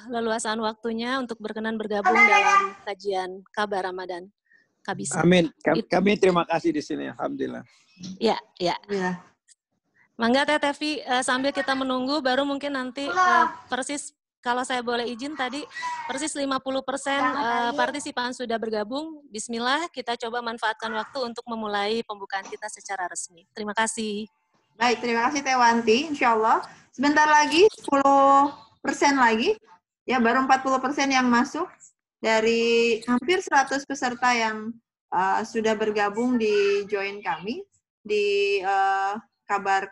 leluasan waktunya untuk berkenan bergabung dalam kajian Kabar Ramadan Kabisa. Amin. Kami terima kasih di sini, alhamdulillah. Ya. Mangga Teh Tevi, sambil kita menunggu, baru mungkin nanti persis, kalau saya boleh izin tadi, persis 50% partisipan sudah bergabung. Bismillah, kita coba manfaatkan waktu untuk memulai pembukaan kita secara resmi. Terima kasih. Baik, terima kasih Teh Wanti, insya Allah. Sebentar lagi, 10% lagi, ya baru 40% yang masuk dari hampir 100 peserta yang sudah bergabung di join kami di kabar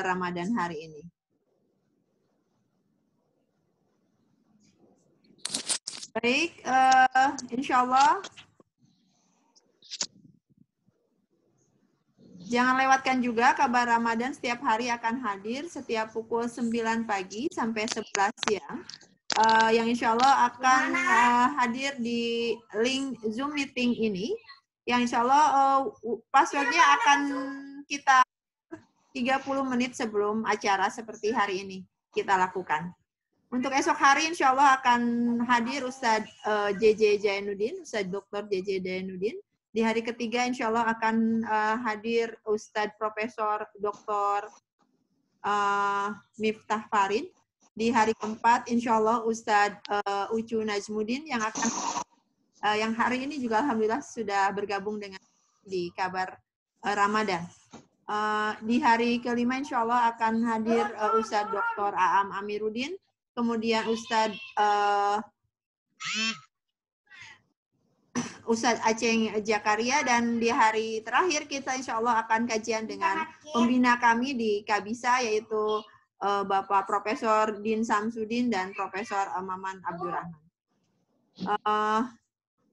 Ramadan hari ini. Baik, insya Allah jangan lewatkan juga kabar Ramadan setiap hari akan hadir setiap pukul 9 pagi sampai 11 siang. Yang insya Allah akan hadir di link Zoom meeting ini. Yang insya Allah passwordnya akan kita 30 menit sebelum acara seperti hari ini kita lakukan. Untuk esok hari insya Allah akan hadir Ustadz JJ Jainuddin, Ustadz Dr. JJ Jainuddin. Di hari ketiga insya Allah akan hadir Ustadz Profesor Dr. Miftah Farid. Di hari keempat insya Allah Ustadz Ucu Najmuddin yang yang hari ini juga alhamdulillah sudah bergabung dengan di kabar Ramadan. Di hari kelima insya Allah akan hadir Ustadz Dr. Aam Amiruddin, kemudian Ustadz Ustadz Aceng Jakaria, dan di hari terakhir kita insya Allah akan kajian dengan pembina kami di Kabisa, yaitu Bapak Profesor Din Samsudin dan Profesor Maman Abdurrahman.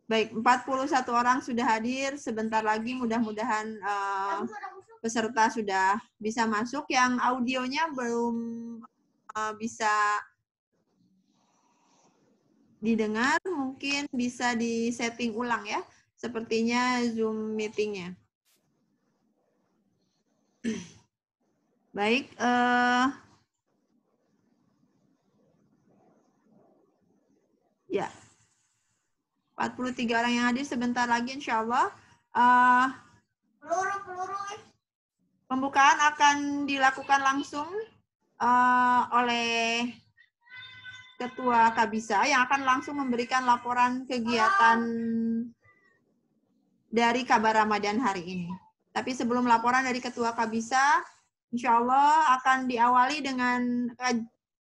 Baik, 41 orang sudah hadir. Sebentar lagi mudah-mudahan peserta sudah bisa masuk. Yang audionya belum bisa didengar, mungkin bisa di-setting ulang ya. Sepertinya Zoom meeting-nya. Baik, ya. 43 orang yang hadir, sebentar lagi insya Allah. Pembukaan akan dilakukan langsung oleh Ketua Kabisa yang akan langsung memberikan laporan kegiatan dari kabar Ramadan hari ini. Tapi sebelum laporan dari Ketua Kabisa, insya Allah akan diawali dengan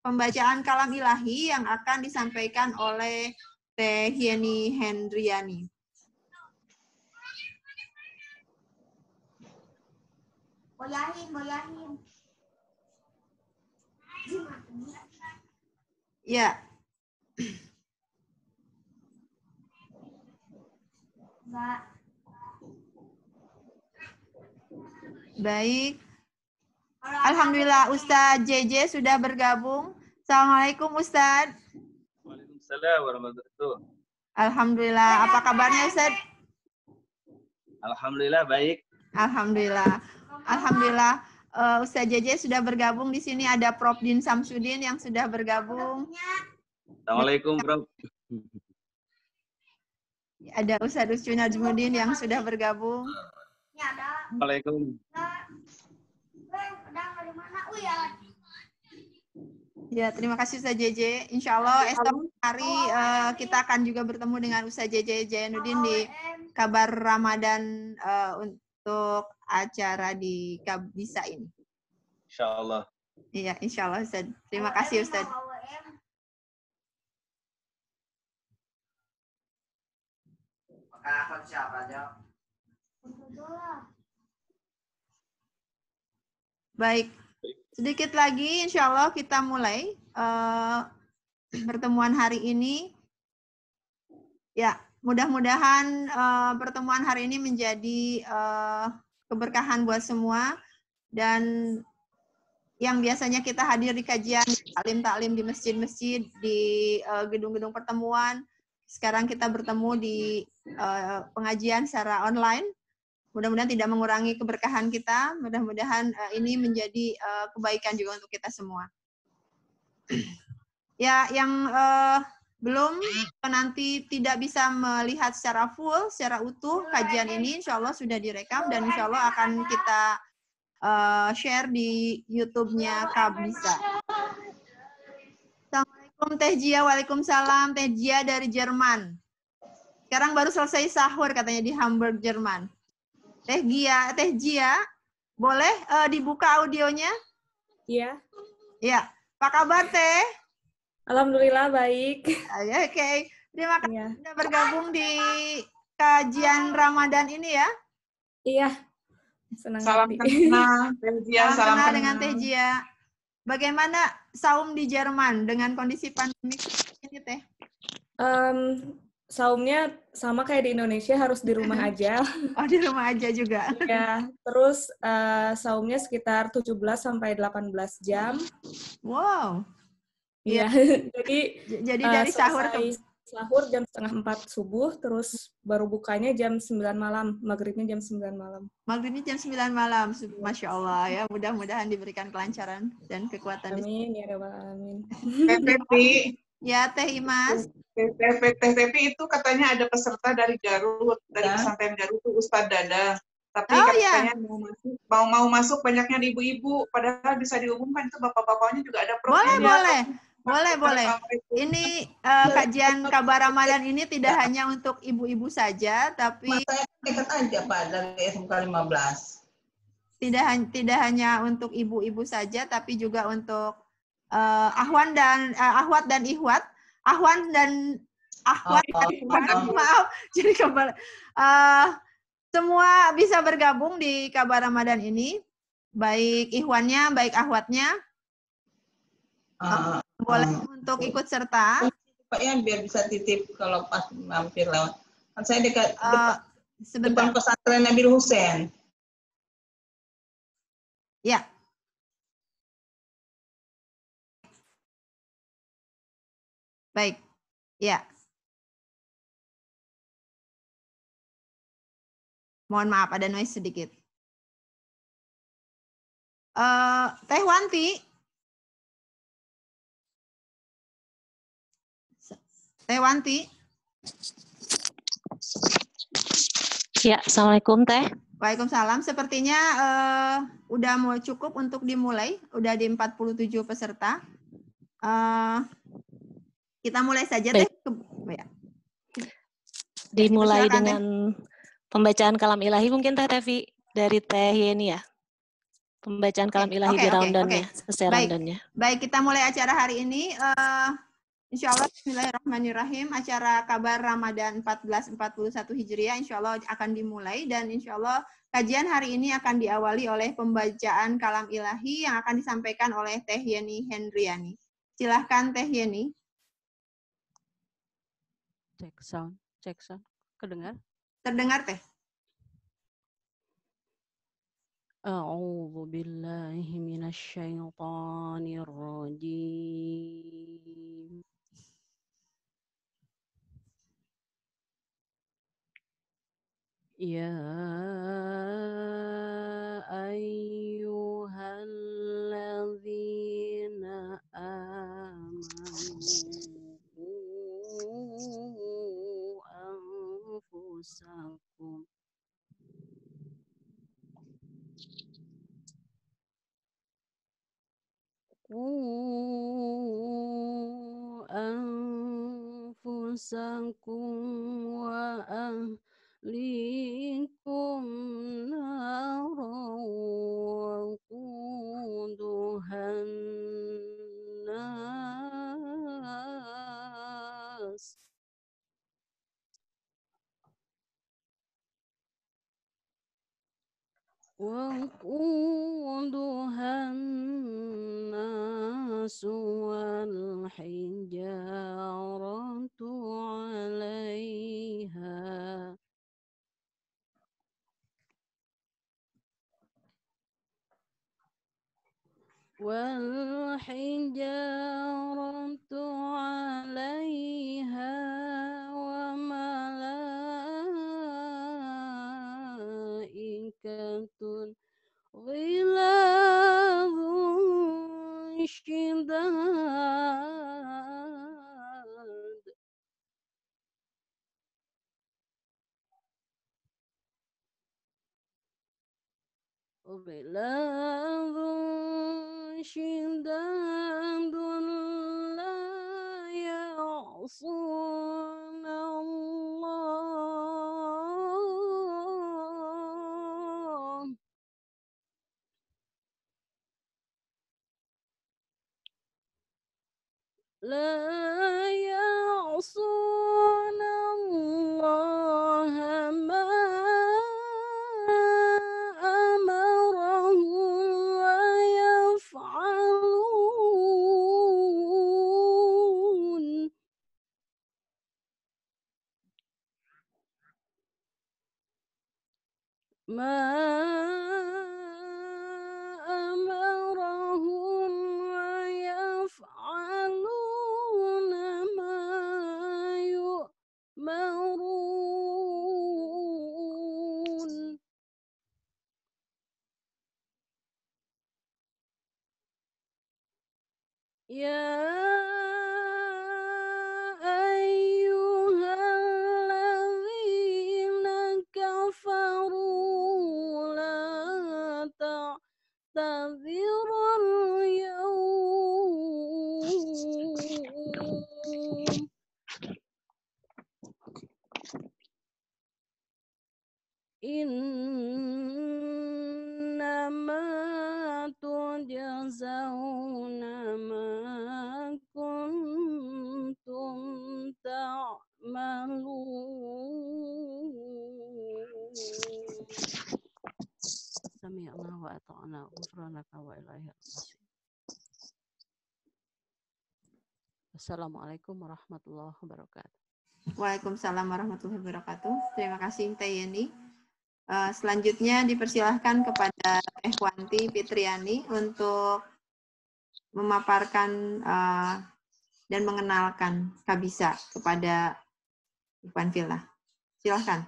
pembacaan kalam ilahi yang akan disampaikan oleh Teh Yeni Hendriani. Boyahin. Ya. Baik. Alhamdulillah Ustadz JJ sudah bergabung. Assalamualaikum Ustadz. Waalaikumsalam warahmatullahi wabarakatuh. Alhamdulillah. Apa kabarnya Ustadz? Alhamdulillah baik. Alhamdulillah. Alhamdulillah. Ustadz JJ sudah bergabung. Di sini ada Prof. Din Samsudin yang sudah bergabung. Assalamualaikum Prof. Ada Ustadz Ucu Najmuddin yang sudah bergabung. Assalamualaikum. Ya, terima kasih Ustadz JJ. Insya Allah esok hari kita akan juga bertemu dengan Ustadz JJ Jainuddin di kabar Ramadan untuk acara di Kabisa ini. Insya Allah. Iya, insya Allah Ustadz. Terima kasih Ustadz. Baik, sedikit lagi insya Allah kita mulai pertemuan hari ini. Ya, mudah-mudahan pertemuan hari ini menjadi keberkahan buat semua, dan yang biasanya kita hadir di kajian taklim-taklim di masjid-masjid, di gedung-gedung pertemuan, sekarang kita bertemu di pengajian secara online. Mudah-mudahan tidak mengurangi keberkahan kita, mudah-mudahan ini menjadi kebaikan juga untuk kita semua. Ya, yang belum nanti tidak bisa melihat secara full, secara utuh kajian ini, insya Allah sudah direkam dan insya Allah akan kita share di YouTube-nya Kabisa. Assalamualaikum Teh Jia, waalaikumsalam Teh Jia dari Jerman. Sekarang baru selesai sahur katanya di Hamburg, Jerman. Teh Jia, boleh dibuka audionya? Iya. Ya, apa kabar Teh? Alhamdulillah baik. Oke. Terima kasih sudah bergabung di kajian Ramadan ini ya. Iya. Senang Salam hati. kenal, Teh Jia. Salam kenal dengan Teh Jia. Bagaimana saum di Jerman dengan kondisi pandemi ini Teh? Saumnya sama kayak di Indonesia, harus di rumah aja. Oh, di rumah aja juga. Ya, terus saumnya sekitar 17 sampai 18 jam. Wow. Iya. Jadi dari sahur ke sahur jam 3:30 subuh, terus baru bukanya jam 9 malam, maghribnya jam 9 malam. Maghribnya jam 9 malam, Masya Allah ya, mudah-mudahan diberikan kelancaran dan kekuatan. Amin, ya Rabbal Alamin. Teh Tepi. Ya, Teh Imas. Teh Tepi itu katanya ada peserta dari Garut, dari pesantren Garut itu Ustadz Dada. Tapi katanya mau masuk banyaknya di ibu-ibu, padahal bisa diumumkan itu bapak-bapaknya juga ada program. Boleh. Ini kajian kabar Ramadan ini tidak hanya untuk ibu-ibu saja, tapi saya dekat aja Pak dari SMK 15. Tidak hanya untuk ibu-ibu saja, tapi juga untuk ahwan dan ahwat dan ihwat, ahwan dan ahwat dan ihwat. Maaf, jadi kabar semua bisa bergabung di kabar Ramadan ini, baik ihwannya, baik ahwatnya. Boleh untuk ikut serta. Pak ya, biar bisa titip kalau pas mampir lewat. Kan saya dekat depan pesantren Nabil Hussein. Ya. Baik. Ya. Mohon maaf, ada noise sedikit. Teh Wanti. Teh Wanti. Ya, Assalamualaikum Teh. Waalaikumsalam. Sepertinya udah mau cukup untuk dimulai. Udah di 47 peserta. Kita mulai saja Teh. Dimulai dengan pembacaan kalam ilahi mungkin Teh Tevi dari Teh Yeni ya. Pembacaan kalam ilahi di rundown-nya, selesai rundown-nya. Baik, kita mulai acara hari ini. Insya Allah, bismillahirrahmanirrahim, acara kabar Ramadan 1441 Hijriah insya Allah akan dimulai dan insya Allah kajian hari ini akan diawali oleh pembacaan kalam ilahi yang akan disampaikan oleh Teh Yeni Hendriani. Silahkan Teh Yeni. Cek sound. Kedengar? Terdengar Teh. A'udzu billahi minasyaitonir rajim. Ya ayyuhalladzina amanu anfusakum wa ahlikum naran waquduhan nas وقودها الناس والحجارة عليها وملائكة غلاظ شداد بلاد شداد لا يعصون الله لا يعصون الله ما أمرهم ويفعلون ما أمرهم ويفعلون ما يؤمرون يا أيها الذين كفروا لا تعتذروا اليوم إنما تجزون ما كنتم تعملون سمعنا وأطعنا غفرانك وإليك المصير. Assalamualaikum warahmatullahi wabarakatuh. Waalaikumsalam warahmatullahi wabarakatuh. Terima kasih Teh Yeni. Selanjutnya dipersilahkan kepada Ehwanti Fitriani untuk memaparkan dan mengenalkan Kabisa kepada Ikhwan Fillah. Silahkan.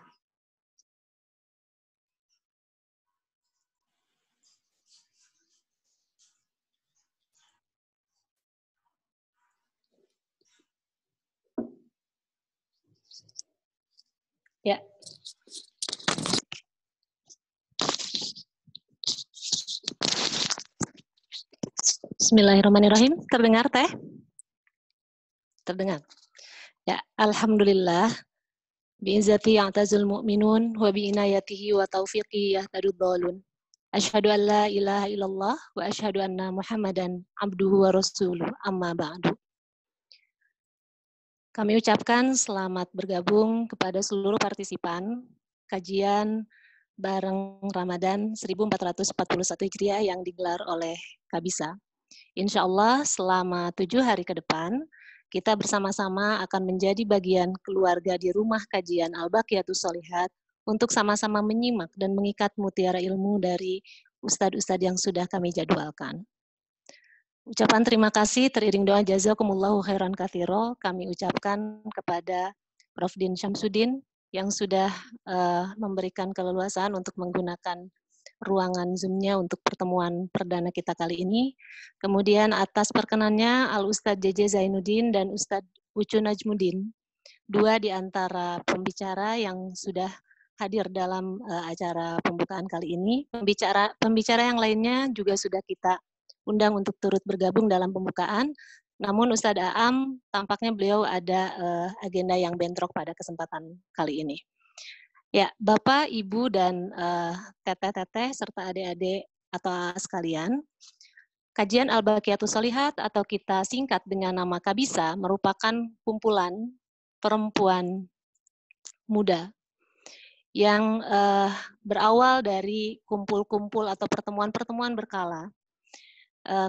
Ya. Bismillahirrahmanirrahim. Terdengar, Teh? Terdengar. Ya, alhamdulillah. Bi'izzati ya'tazul mu'minun wa bi'inayatihi wa taufiqi yahtadud dhalun. Asyhadu an la ilaha illallah wa asyhadu anna Muhammadan abduhu wa rasuluh. Amma ba'du. Kami ucapkan selamat bergabung kepada seluruh partisipan kajian bareng Ramadan 1441 Hijriah yang digelar oleh Kabisa. Insya Allah selama 7 hari ke depan, kita bersama-sama akan menjadi bagian keluarga di rumah kajian Al-Baqiyatus Sholihat untuk sama-sama menyimak dan mengikat mutiara ilmu dari ustadz-ustadz yang sudah kami jadwalkan. Ucapan terima kasih teriring doa jazakumullahu khairan katsiro kami ucapkan kepada Prof. Din Syamsuddin yang sudah memberikan keleluasaan untuk menggunakan ruangan Zoom-nya untuk pertemuan perdana kita kali ini. Kemudian atas perkenannya Al-Ustadz JJ Zainuddin dan Ustadz Ucu Najmuddin, dua di antara pembicara yang sudah hadir dalam acara pembukaan kali ini. Pembicara yang lainnya juga sudah kita undang untuk turut bergabung dalam pembukaan. Namun Ustadz Aam tampaknya beliau ada agenda yang bentrok pada kesempatan kali ini. Ya, Bapak, Ibu, dan teteh-teteh serta adik-adik atau sekalian, kajian Al-Baqiyatus Sholihat atau kita singkat dengan nama Kabisa merupakan kumpulan perempuan muda yang berawal dari kumpul-kumpul atau pertemuan-pertemuan berkala.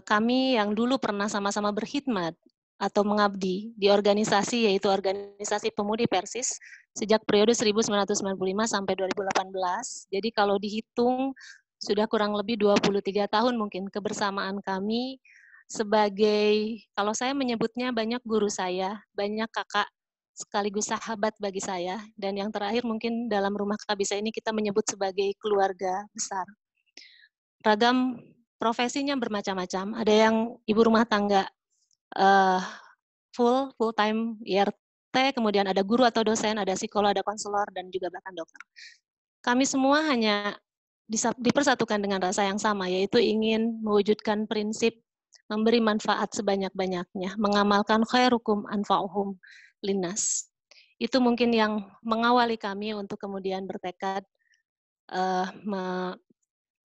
Kami yang dulu pernah sama-sama berkhidmat atau mengabdi di organisasi, yaitu Organisasi Pemudi Persis, sejak periode 1995 sampai 2018. Jadi kalau dihitung, sudah kurang lebih 23 tahun mungkin kebersamaan kami sebagai, kalau saya menyebutnya banyak guru saya, banyak kakak sekaligus sahabat bagi saya, dan yang terakhir mungkin dalam rumah Kabisa ini kita menyebut sebagai keluarga besar. Ragam profesinya bermacam-macam, ada yang ibu rumah tangga full time IRT, kemudian ada guru atau dosen, ada psikolog, ada konselor, dan juga bahkan dokter. Kami semua hanya dipersatukan dengan rasa yang sama, yaitu ingin mewujudkan prinsip memberi manfaat sebanyak-banyaknya, mengamalkan khairukum anfa'uhum linnas. Itu mungkin yang mengawali kami untuk kemudian bertekad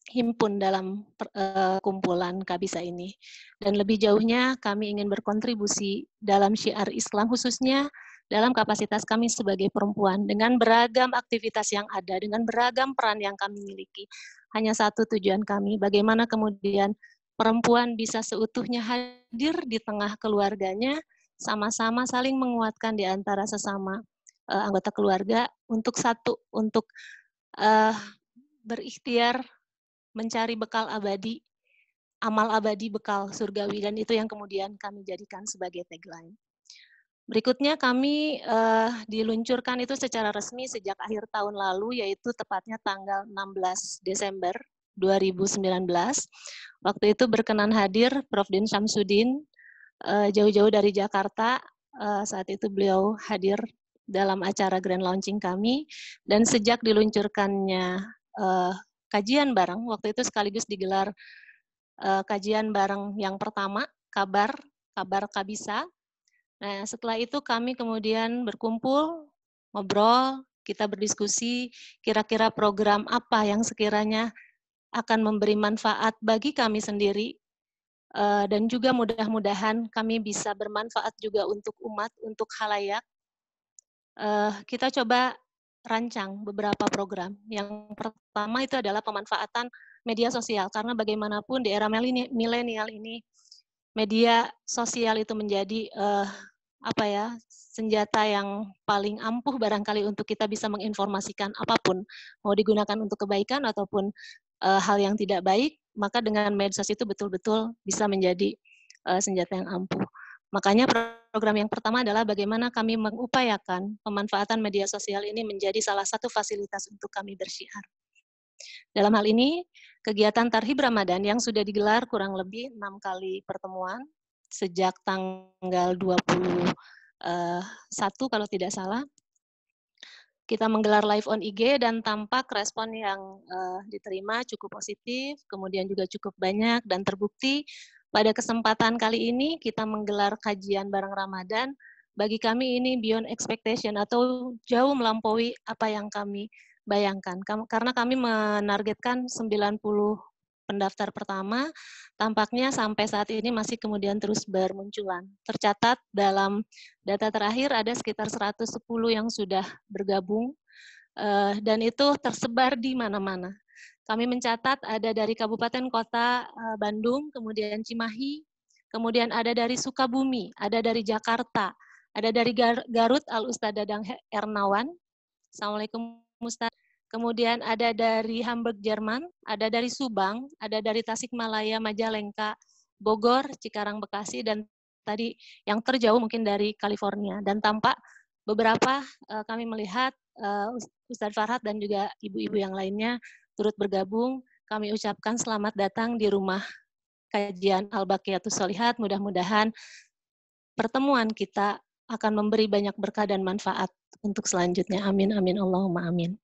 himpun dalam kumpulan Kabisa ini. Dan lebih jauhnya kami ingin berkontribusi dalam syiar Islam, khususnya dalam kapasitas kami sebagai perempuan, dengan beragam aktivitas yang ada, dengan beragam peran yang kami miliki. Hanya satu tujuan kami, bagaimana kemudian perempuan bisa seutuhnya hadir di tengah keluarganya, sama-sama saling menguatkan di antara sesama anggota keluarga untuk berikhtiar mencari bekal abadi, amal abadi, bekal surgawi, dan itu yang kemudian kami jadikan sebagai tagline. Berikutnya kami diluncurkan itu secara resmi sejak akhir tahun lalu, yaitu tepatnya tanggal 16 Desember 2019. Waktu itu berkenan hadir Prof. Din Syamsuddin, jauh-jauh dari Jakarta. Saat itu beliau hadir dalam acara grand launching kami, dan sejak diluncurkannya kajian bareng, waktu itu sekaligus digelar kajian bareng yang pertama, kabar Kabisa. Nah, setelah itu kami kemudian berkumpul, ngobrol, kita berdiskusi kira-kira program apa yang sekiranya akan memberi manfaat bagi kami sendiri, dan juga mudah-mudahan kami bisa bermanfaat juga untuk umat, untuk khalayak. Kita coba rancang beberapa program. Yang pertama itu adalah pemanfaatan media sosial, karena bagaimanapun di era milenial ini, media sosial itu menjadi senjata yang paling ampuh barangkali untuk kita bisa menginformasikan apapun, mau digunakan untuk kebaikan ataupun hal yang tidak baik, maka dengan medsos itu betul-betul bisa menjadi senjata yang ampuh. Makanya program yang pertama adalah bagaimana kami mengupayakan pemanfaatan media sosial ini menjadi salah satu fasilitas untuk kami bersyiar. Dalam hal ini, kegiatan Tarhib Ramadan yang sudah digelar kurang lebih 6 kali pertemuan, sejak tanggal 21 kalau tidak salah, kita menggelar live on IG dan tampak respon yang diterima cukup positif, kemudian juga cukup banyak, dan terbukti pada kesempatan kali ini kita menggelar kajian bareng Ramadan. Bagi kami ini beyond expectation atau jauh melampaui apa yang kami bayangkan. Karena kami menargetkan 90 pendaftar pertama, tampaknya sampai saat ini masih kemudian terus bermunculan. Tercatat dalam data terakhir ada sekitar 110 yang sudah bergabung, dan itu tersebar di mana-mana. Kami mencatat ada dari Kabupaten Kota Bandung, kemudian Cimahi, kemudian ada dari Sukabumi, ada dari Jakarta, ada dari Garut, Al-Ustadz Dadang Ernawan. Assalamualaikum Ustadz. Kemudian ada dari Hamburg, Jerman, ada dari Subang, ada dari Tasikmalaya, Majalengka, Bogor, Cikarang, Bekasi, dan tadi yang terjauh mungkin dari California. Dan tampak beberapa kami melihat Ustadz Farhat dan juga ibu-ibu yang lainnya turut bergabung. Kami ucapkan selamat datang di rumah kajian Al-Baqiyatus Sholihat. Mudah-mudahan pertemuan kita akan memberi banyak berkah dan manfaat untuk selanjutnya. Amin, amin, Allahumma amin.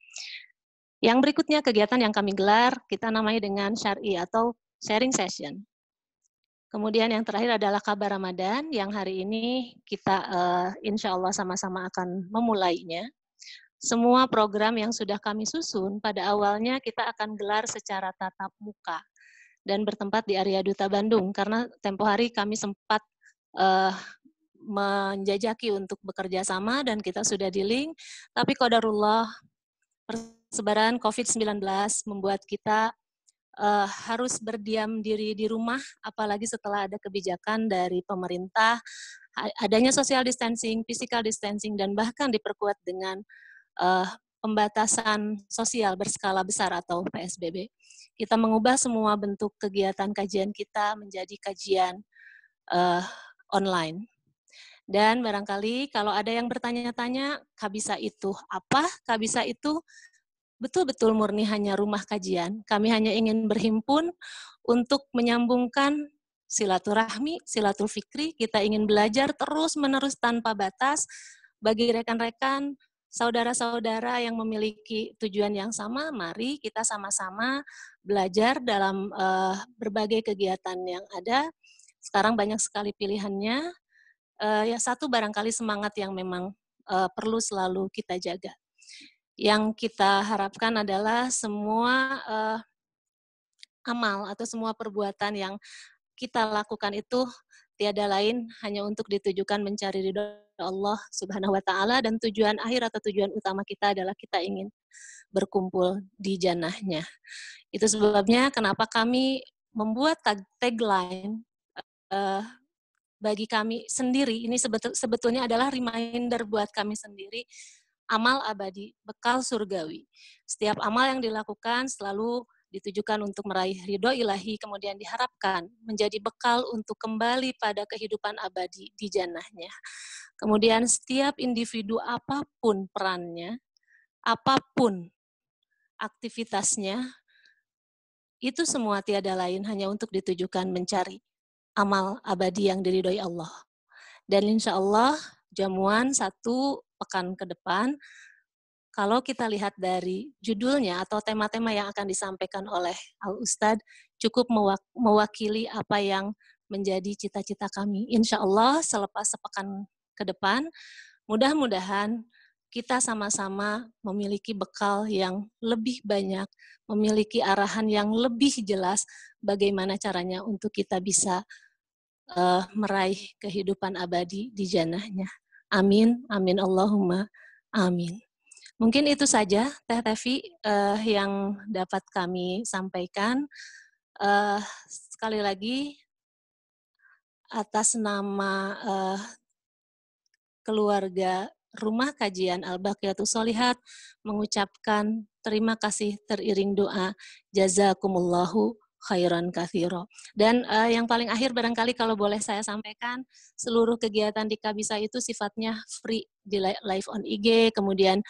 Yang berikutnya kegiatan yang kami gelar, kita namai dengan syar'i atau sharing session. Kemudian yang terakhir adalah kabar Ramadan, yang hari ini kita insya Allah sama-sama akan memulainya. Semua program yang sudah kami susun, pada awalnya kita akan gelar secara tatap muka dan bertempat di area Duta Bandung, karena tempo hari kami sempat menjajaki untuk bekerja sama dan kita sudah di-link, tapi qadarullah persebaran COVID-19 membuat kita harus berdiam diri di rumah, apalagi setelah ada kebijakan dari pemerintah, adanya social distancing, physical distancing, dan bahkan diperkuat dengan pembatasan sosial berskala besar atau PSBB. Kita mengubah semua bentuk kegiatan kajian kita menjadi kajian online. Dan barangkali kalau ada yang bertanya-tanya, Kabisa itu apa? Kabisa itu betul-betul murni hanya rumah kajian. Kami hanya ingin berhimpun untuk menyambungkan silaturahmi, silatul fikri. Kita ingin belajar terus-menerus tanpa batas. Bagi rekan-rekan, saudara-saudara yang memiliki tujuan yang sama, mari kita sama-sama belajar dalam berbagai kegiatan yang ada. Sekarang banyak sekali pilihannya. Yang satu barangkali semangat yang memang perlu selalu kita jaga. Yang kita harapkan adalah semua amal atau semua perbuatan yang kita lakukan itu tiada lain hanya untuk ditujukan mencari ridho Allah Subhanahu wa taala, dan tujuan akhir atau tujuan utama kita adalah kita ingin berkumpul di jannahnya. Itu sebabnya kenapa kami membuat tagline bagi kami sendiri, ini sebetulnya adalah reminder buat kami sendiri, amal abadi, bekal surgawi. Setiap amal yang dilakukan selalu ditujukan untuk meraih ridho ilahi, kemudian diharapkan menjadi bekal untuk kembali pada kehidupan abadi di jannahnya. Kemudian setiap individu apapun perannya, apapun aktivitasnya, itu semua tiada lain hanya untuk ditujukan mencari amal abadi yang diridhoi Allah. Dan insya Allah jamuan 1 pekan ke depan, kalau kita lihat dari judulnya atau tema-tema yang akan disampaikan oleh Al-Ustadz, cukup mewakili apa yang menjadi cita-cita kami. Insya Allah selepas sepekan ke depan, mudah-mudahan kita sama-sama memiliki bekal yang lebih banyak, memiliki arahan yang lebih jelas bagaimana caranya untuk kita bisa meraih kehidupan abadi di jannahnya. Amin, amin, Allahumma amin. Mungkin itu saja, Teh Tevi, yang dapat kami sampaikan. Sekali lagi, atas nama keluarga Rumah Kajian Al-Baqiyatus Sholihat, mengucapkan terima kasih teriring doa, jazakumullahu khairan katsiro. Dan yang paling akhir barangkali kalau boleh saya sampaikan, seluruh kegiatan di Kabisa itu sifatnya free, di live on IG, kemudian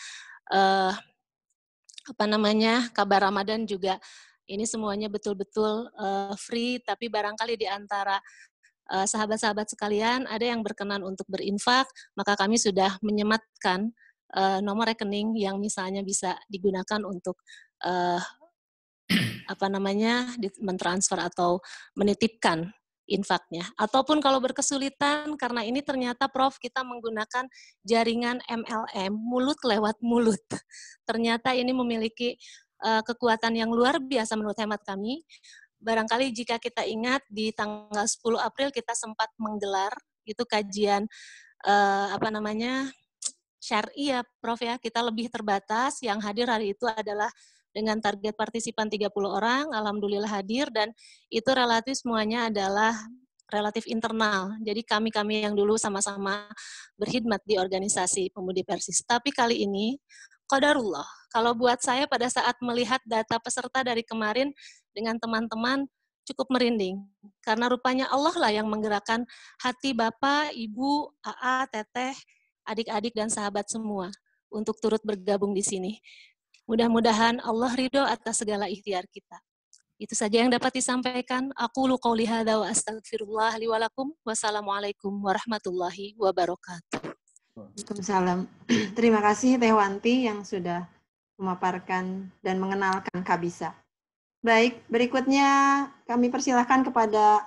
kabar Ramadan juga, ini semuanya betul-betul free, tapi barangkali di antara sahabat-sahabat sekalian ada yang berkenan untuk berinfak, maka kami sudah menyematkan nomor rekening yang misalnya bisa digunakan untuk mentransfer atau menitipkan infaknya. Ataupun kalau berkesulitan, karena ini ternyata Prof kita menggunakan jaringan MLM, mulut lewat mulut. Ternyata ini memiliki kekuatan yang luar biasa menurut hemat kami. Barangkali jika kita ingat di tanggal 10 April kita sempat menggelar itu kajian syar'i ya Prof ya, kita lebih terbatas, yang hadir hari itu adalah dengan target partisipan 30 orang, alhamdulillah hadir, dan itu relatif semuanya adalah relatif internal. Jadi kami yang dulu sama-sama berkhidmat di organisasi Pemudi Persis. Tapi kali ini, qadarullah, kalau buat saya pada saat melihat data peserta dari kemarin dengan teman-teman cukup merinding. Karena rupanya Allah lah yang menggerakkan hati Bapak, Ibu, AA, Teteh, adik-adik, dan sahabat semua untuk turut bergabung di sini. Mudah-mudahan Allah ridho atas segala ikhtiar kita. Itu saja yang dapat disampaikan. Aqulu qouli hadza wa astaghfirullah li wa lakum. Wassalamualaikum warahmatullahi wabarakatuh. Waalaikumsalam. Terima kasih Teh Wanti yang sudah memaparkan dan mengenalkan Kabisa. Baik, berikutnya kami persilahkan kepada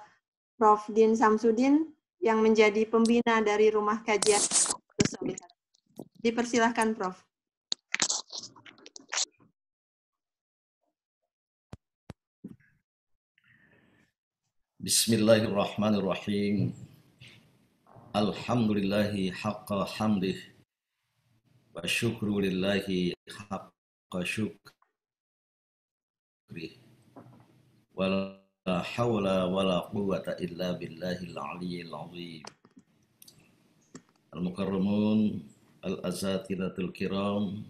Prof. Din Samsudin yang menjadi pembina dari Rumah Kajian. Dipersilahkan Prof. Bismillahirrahmanirrahim. Alhamdulillahi haqqa hamdih wa syukru lillahi haqqa syukri wa la hawla wa la quwwata illa billahil aliyyil azim. Al-mukarramun al-azatilatul kiram,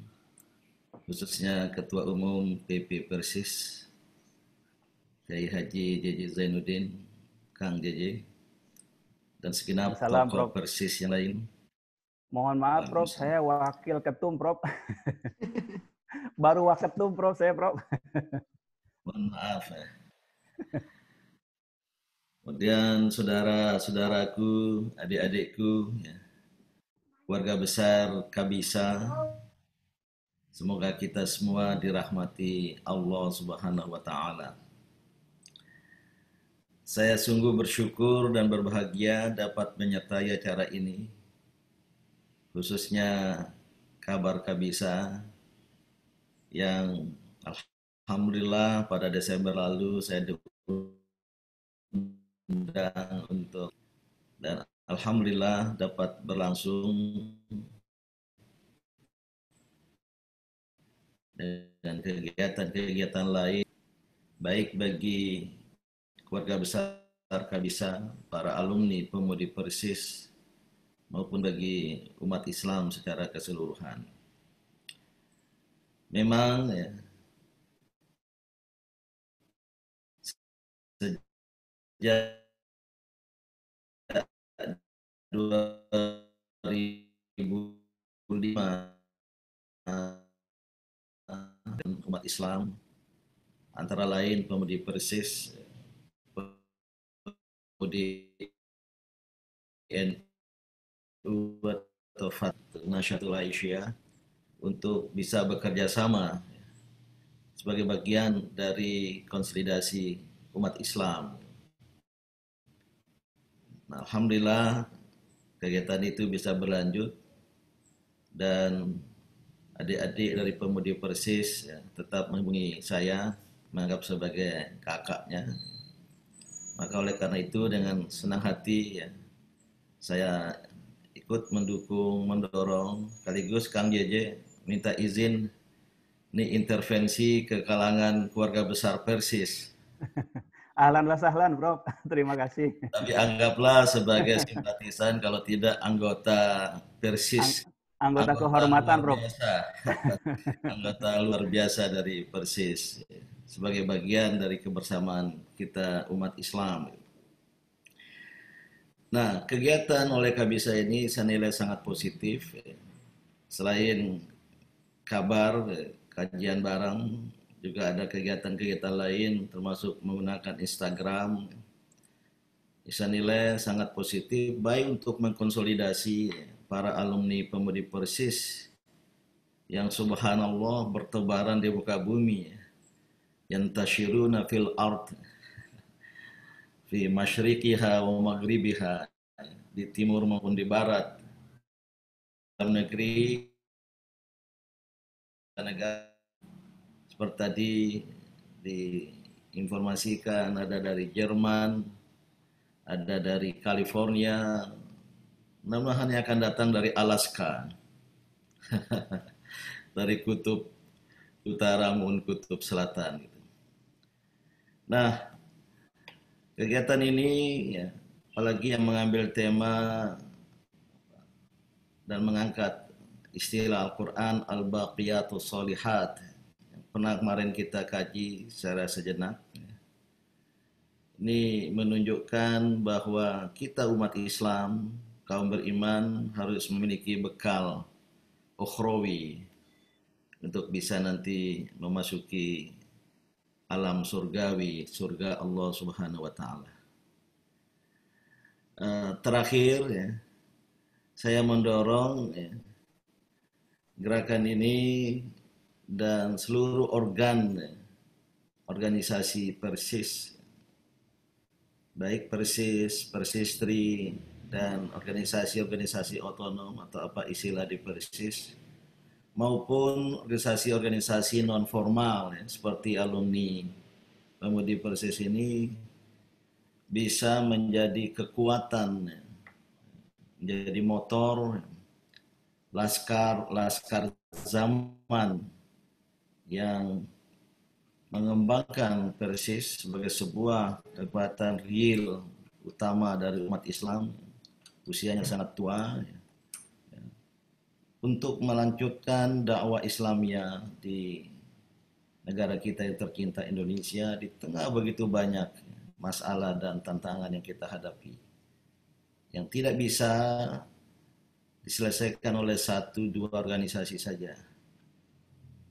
khususnya Ketua Umum PP Persis Kiai Haji JJ Zainuddin, Kang JJ, dan segenap tokoh Persis yang lain. Mohon maaf Prof, saya wakil ketum Prof. Baru waketum Prof, saya Prof. Mohon maaf ya. Kemudian saudara-saudaraku, adik-adikku, ya, keluarga besar Kabisa, Semoga kita semua dirahmati Allah Subhanahu wa taala. Saya sungguh bersyukur dan berbahagia dapat menyertai acara ini, khususnya Kabar Kabisa yang alhamdulillah pada Desember lalu saya diundang untuk, dan alhamdulillah dapat berlangsung dan kegiatan-kegiatan lain baik bagi keluarga besar Kabisa, para alumni pemudi Persis maupun bagi umat Islam secara keseluruhan. Memang ya, sejak 2005 umat Islam antara lain pemudi Persis, pemudi NU atau Nahdlatul Aisyah untuk bisa bekerja sama sebagai bagian dari konsolidasi umat Islam. Nah, alhamdulillah kegiatan itu bisa berlanjut dan adik-adik dari pemudi Persis ya, tetap menghubungi saya, menganggap sebagai kakaknya. Maka oleh karena itu dengan senang hati ya, saya ikut mendukung, mendorong, sekaligus Kang JJ minta izin ini intervensi ke kalangan keluarga besar Persis. Ahlan wa sahlan, Prof. Terima kasih. Tapi anggaplah sebagai simpatisan, kalau tidak anggota Persis. Anggota kehormatan, Prof. Anggota luar biasa dari Persis. Sebagai bagian dari kebersamaan kita umat Islam. Nah, kegiatan oleh Kabisa ini saya nilai sangat positif. Selain kabar, kajian bareng, juga ada kegiatan-kegiatan lain termasuk menggunakan Instagram. Saya nilai sangat positif, baik untuk mengkonsolidasi para alumni pemudi Persis yang subhanallah bertebaran di muka bumi, yantashiruna fil ard fi masyriqiha wa maghribiha, di timur maupun di barat, dalam negeri, negara. Seperti tadi diinformasikan ada dari Jerman, ada dari California, mudah-mudahan yang akan datang dari Alaska, dari kutub utara maupun kutub selatan. Nah, kegiatan ini ya, apalagi yang mengambil tema dan mengangkat istilah Al-Quran Al-Baqiyatus Shalihat, yang pernah kemarin kita kaji secara sejenak. Ini menunjukkan bahwa kita umat Islam, kaum beriman, harus memiliki bekal ukhrawi untuk bisa nanti memasuki alam surgawi, surga Allah Subhanahu wa taala. Terakhir ya, saya mendorong ya, gerakan ini dan seluruh organ ya, organisasi Persis, baik Persis, Persistri, dan organisasi-organisasi otonom atau apa istilah di Persis, maupun organisasi-organisasi non-formal ya, seperti alumni pemudi Persis ini bisa menjadi kekuatan, ya, menjadi motor, laskar zaman yang mengembangkan Persis sebagai sebuah kekuatan real utama dari umat Islam, usianya sangat tua, ya, untuk melanjutkan dakwah Islamiyah di negara kita yang tercinta Indonesia di tengah begitu banyak masalah dan tantangan yang kita hadapi, yang tidak bisa diselesaikan oleh 1-2 organisasi saja.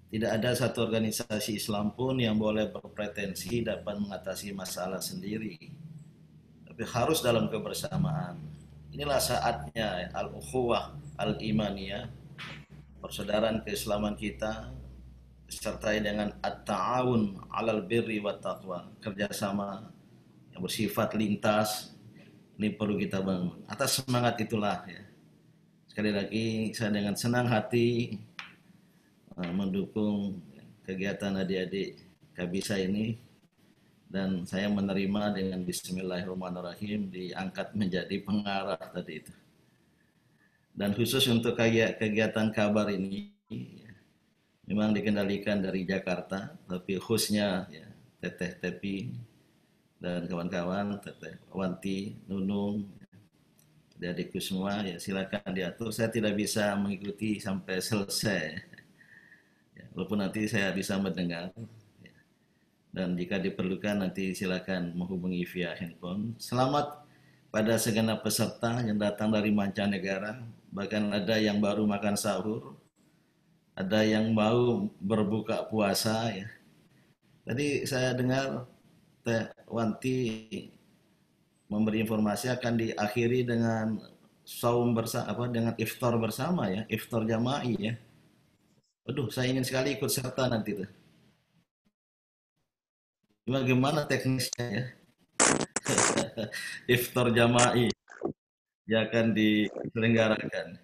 Tidak ada satu organisasi Islam pun yang boleh berpretensi dapat mengatasi masalah sendiri, tapi harus dalam kebersamaan. Inilah saatnya al-ukhuwah al-imaniyah, persaudaraan keislaman kita disertai dengan at-ta'awun 'alal birri wat taqwa, kerjasama yang bersifat lintas. Ini perlu kita bangun. Atas semangat itulah ya, sekali lagi saya dengan senang hati mendukung kegiatan adik-adik Kabisa ini, dan saya menerima dengan bismillahirrahmanirrahim diangkat menjadi pengarah tadi itu. Dan khusus untuk kegiatan kabar ini memang dikendalikan dari Jakarta, tapi khususnya ya, Teteh Tepi dan kawan-kawan, Teteh Wanti, Nunung, adikku semua, ya silakan diatur. Saya tidak bisa mengikuti sampai selesai, ya, walaupun nanti saya bisa mendengar. Ya. Dan jika diperlukan nanti silakan menghubungi via handphone. Selamat pada segenap peserta yang datang dari mancanegara, bahkan ada yang baru makan sahur, ada yang mau berbuka puasa ya. Tadi saya dengar Teh Wanti memberi informasi akan diakhiri dengan saum bersama, dengan iftar bersama ya, iftar jama'i ya. Aduh, saya ingin sekali ikut serta nanti tuh. Bagaimana teknisnya ya? Iftar jama'i ya akan diselenggarakan.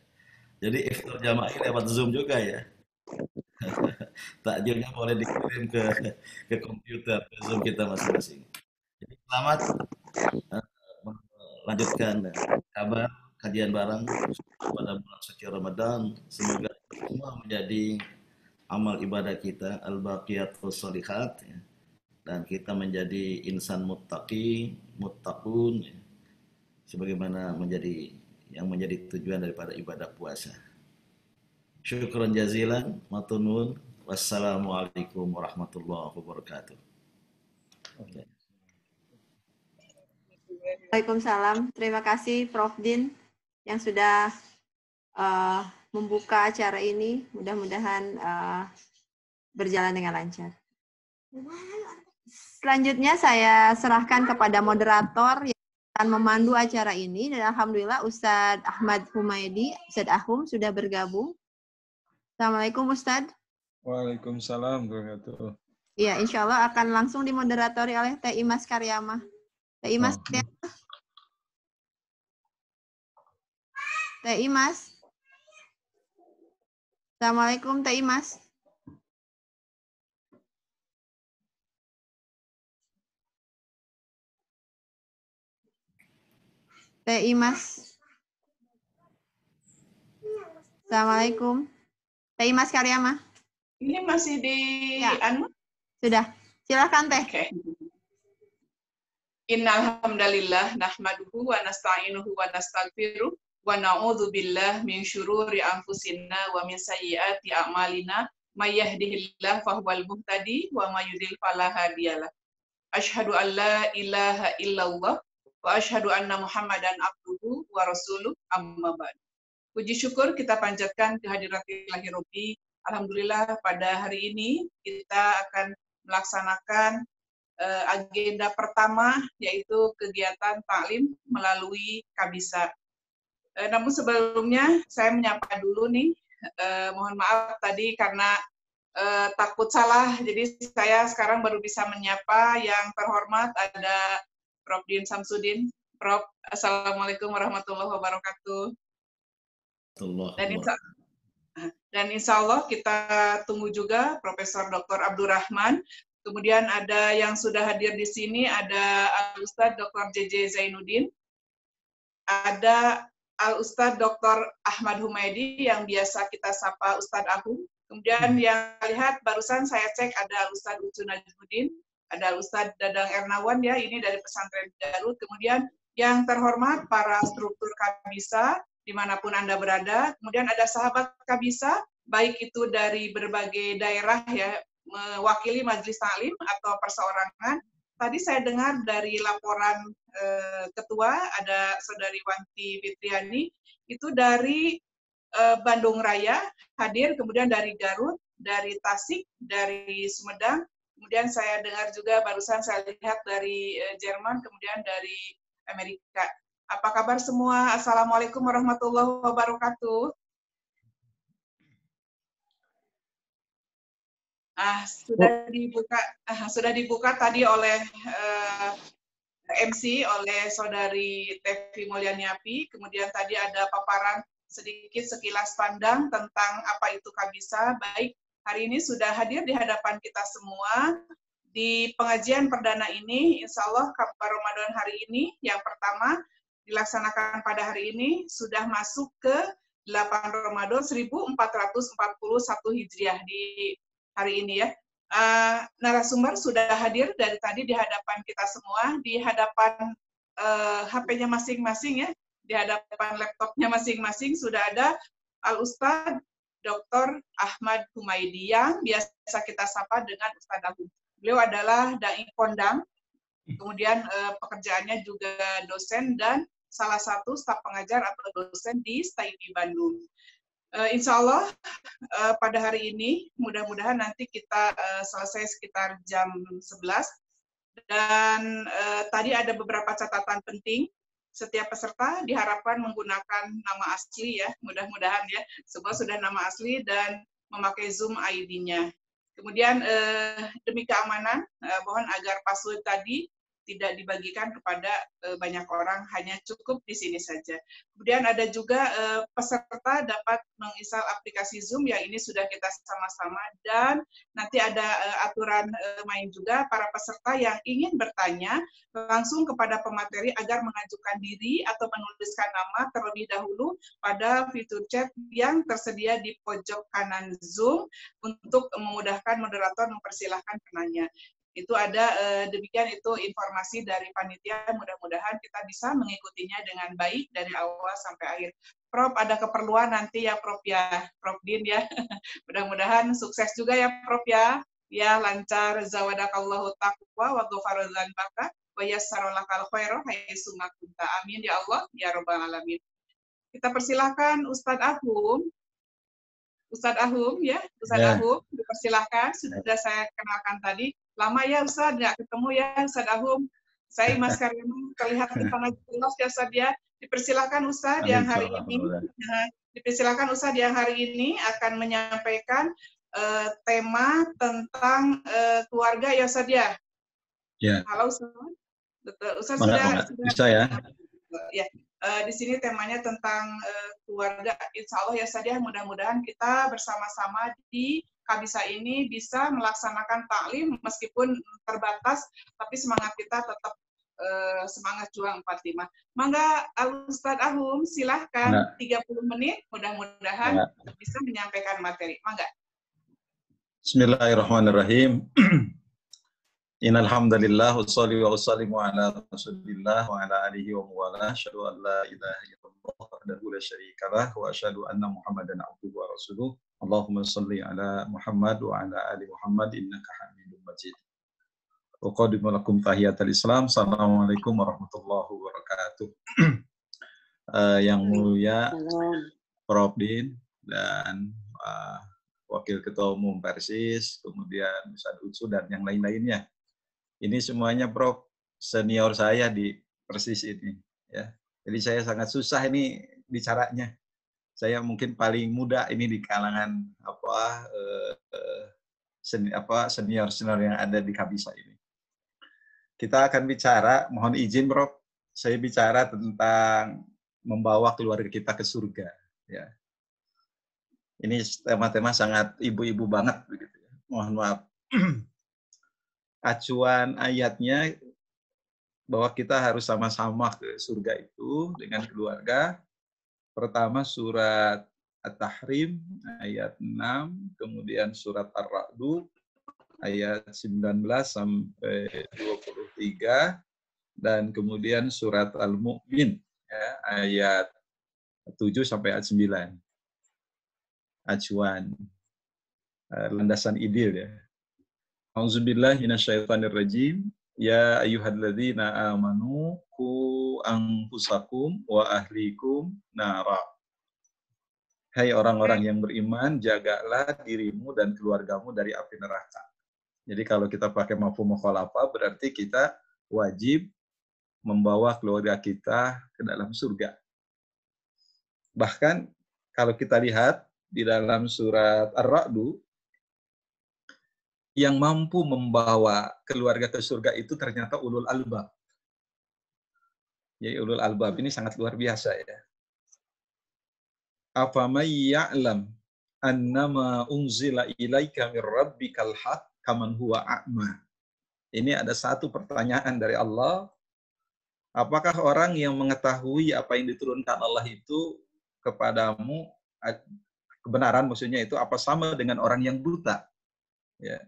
Jadi iftar jama'i lewat Zoom juga ya. Takjilnya boleh dikirim ke komputer, ke Zoom kita masing-masing. Jadi selamat melanjutkan kabar kajian bareng pada bulan suci Ramadan. Semoga semua menjadi amal ibadah kita al-baqiyatus shalihat ya. Dan kita menjadi insan muttaqi, muttaqun ya. Sebagaimana yang menjadi tujuan daripada ibadah puasa. Syukran jazilan, matunun, wassalamualaikum warahmatullahi wabarakatuh. Waalaikumsalam. Terima kasih Prof. Din yang sudah membuka acara ini. Mudah-mudahan berjalan dengan lancar. Selanjutnya saya serahkan kepada moderator yang akan memandu acara ini. Dan alhamdulillah Ustadz Ahmad Humaydi, Ustadz Ahum sudah bergabung. Assalamualaikum Ustadz. Waalaikumsalam warahmatullahi wabarakatuh. Iya, insya Allah akan langsung dimoderatori oleh Teh Imas Karyamah. Teh Imas, Teh Imas. Assalamualaikum Teh Imas. Teh Imas. Assalamualaikum. Teh Imas Karyamah. Ini masih di anu? Sudah. Silakan Teh. Okay. Innal hamdalillah nahmaduhu wa nasta'inuhu wa nastaghfiruh wa na'udzu billahi min syururi anfusina wa min sayyiati a'malina may yahdihillahu fahuwal muhtadi wa may yudlil fala hadiyalah. Asyhadu an la ilaha illallah wa asyhadu anna Muhammadan abduhu wa rasuluh amma ba'd. Puji syukur kita panjatkan kehadirat Ilahi Rabbi. Alhamdulillah pada hari ini kita akan melaksanakan agenda pertama yaitu kegiatan taklim melalui Kabisa. Namun sebelumnya saya menyapa dulu nih, mohon maaf tadi karena takut salah, jadi saya sekarang baru bisa menyapa yang terhormat ada Prof. Din Samsudin. Prof, Assalamualaikum warahmatullahi wabarakatuh. Dan insya Allah kita tunggu juga Profesor Dr. Abdurrahman. Kemudian ada yang sudah hadir di sini, ada Al-Ustadz Dr. JJ Zainuddin, ada Al-Ustadz Dr. Ahmad Humaydi yang biasa kita sapa Ustadz Ahum. Kemudian yang lihat barusan saya cek ada Al-Ustadz Ucu Najmuddin, ada Al-Ustadz Dadang Ernawan ya, ini dari pesantren Garut. Kemudian yang terhormat para struktur Kabisa dimanapun Anda berada. Kemudian ada sahabat Kabisa, baik itu dari berbagai daerah ya, mewakili majelis taklim atau perseorangan. Tadi saya dengar dari laporan ketua, ada Saudari Wanti Fitriani, itu dari Bandung Raya hadir, kemudian dari Garut, dari Tasik, dari Sumedang, kemudian saya dengar juga barusan saya lihat dari Jerman, kemudian dari Amerika. Apa kabar semua? Assalamualaikum warahmatullahi wabarakatuh. Sudah dibuka tadi oleh MC oleh Saudari Tevi Mulyaniapi. Kemudian tadi ada paparan sedikit sekilas pandang tentang apa itu Kabisa. Baik, hari ini sudah hadir di hadapan kita semua. Di pengajian perdana ini, insya Allah kabar Ramadan hari ini, yang pertama dilaksanakan pada hari ini, sudah masuk ke 8 Ramadan 1441 Hijriah di hari ini ya. Narasumber sudah hadir dari tadi di hadapan kita semua, di hadapan HP-nya masing-masing ya, di hadapan laptopnya masing-masing sudah ada Al-Ustadz Dr. Ahmad Humaydi yang biasa kita sapa dengan Ustadz Agung. Beliau adalah Dai Kondang, kemudian pekerjaannya juga dosen dan salah satu staf pengajar atau dosen di STAIPI Bandung. Insya Allah pada hari ini mudah-mudahan nanti kita selesai sekitar jam 11 dan tadi ada beberapa catatan penting. Setiap peserta diharapkan menggunakan nama asli ya, mudah-mudahan ya semua sudah nama asli dan memakai Zoom ID-nya. Kemudian demi keamanan mohon agar password tadi tidak dibagikan kepada banyak orang, hanya cukup di sini saja. Kemudian ada juga peserta dapat menginstal aplikasi Zoom, yang ini sudah kita sama-sama, dan nanti ada aturan main juga, para peserta yang ingin bertanya langsung kepada pemateri agar mengajukan diri atau menuliskan nama terlebih dahulu pada fitur chat yang tersedia di pojok kanan Zoom untuk memudahkan moderator mempersilahkan penanya. Itu ada demikian itu informasi dari panitia, mudah-mudahan kita bisa mengikutinya dengan baik dari awal sampai akhir. Prof, ada keperluan nanti ya Prof ya, Prof Din ya. Mudah-mudahan sukses juga ya Prof ya. Ya lancar, zawadakallahu taqwa wa ghafara dzanbaka wa yassaralakal khairu haitsu ma kunta. Amin ya Allah ya rabbal alamin. Kita persilahkan Ustadz Ahum. Ustadz Ahum ya, Ustadz Ahum, dipersilahkan. Sudah saya kenalkan tadi. Lama ya Ustadz, nggak ketemu ya Ustadz Ahum. Saya Mas Karim terlihat di sana jelas ya Ustadz ya. Dipersilahkan Ustadz yang hari ini. Dipersilahkan Ustadz yang hari ini akan menyampaikan tema tentang keluarga ya Ustadz ya. Ya. Halo Ustadz. Ustadz sudah bisa ya. Ya. Di sini temanya tentang keluarga. Insya Allah ya Ustadz ya, mudah-mudahan kita bersama-sama di Kabisa ini bisa melaksanakan taklim meskipun terbatas, tapi semangat kita tetap semangat juang 45. Mangga Ustadz Ahum, silahkan 30 menit, mudah-mudahan bisa menyampaikan materi. Mangga. Bismillahirrahmanirrahim. Innal hamdalillah wassalli wa wasallimu ala Rasulillah wa ala alihi wa mawala. Asyhadu an la ilaha illallah wahdahu la syarikalah wa asyhadu anna Muhammadan abduhu wa rasuluh. Allahumma shalli ala Muhammad wa ala ali Muhammad innaka Hamidum Majid. Wa qadimu lakum tahiyatul Islam. Assalamualaikum warahmatullahi wabarakatuh. Yang mulia Prof Din dan Wakil Ketua Umum Persis, kemudian Ustadz Utsu dan yang lain-lainnya. Ini semuanya Prof senior saya di Persis ini ya. Jadi saya sangat susah ini bicaranya. Saya mungkin paling muda ini di kalangan senior yang ada di Kabisa ini. Kita akan bicara, mohon izin Prof, saya bicara tentang membawa keluarga kita ke surga ya. Ini tema-tema sangat ibu-ibu banget begitu ya. Mohon maaf. Acuan ayatnya bahwa kita harus sama-sama ke surga itu dengan keluarga. Pertama surat At-Tahrim ayat 6, kemudian surat Ar-Ra'd ayat 19 sampai 23 dan kemudian surat Al-Mu'min ya, ayat 7 sampai ayat 9. Acuan landasan idil ya. Auzubillahi minasyaitonirrajim. Ya ayyuhalladzina amanu qu anfusakum wa ahlikum nara. Hai orang-orang yang beriman, jagalah dirimu dan keluargamu dari api neraka. Jadi kalau kita pakai mafhum mukhalafah berarti kita wajib membawa keluarga kita ke dalam surga. Bahkan kalau kita lihat di dalam surat Ar-Ra'd yang mampu membawa keluarga ke surga itu ternyata ulul albab. Jadi ulul albab ini sangat luar biasa ya. Afamay ya'lam annama unzila ilaika mir rabbikal haq kaman huwa a'ma. Ini ada satu pertanyaan dari Allah. Apakah orang yang mengetahui apa yang diturunkan Allah itu kepadamu, kebenaran maksudnya itu, apa sama dengan orang yang buta? Ya.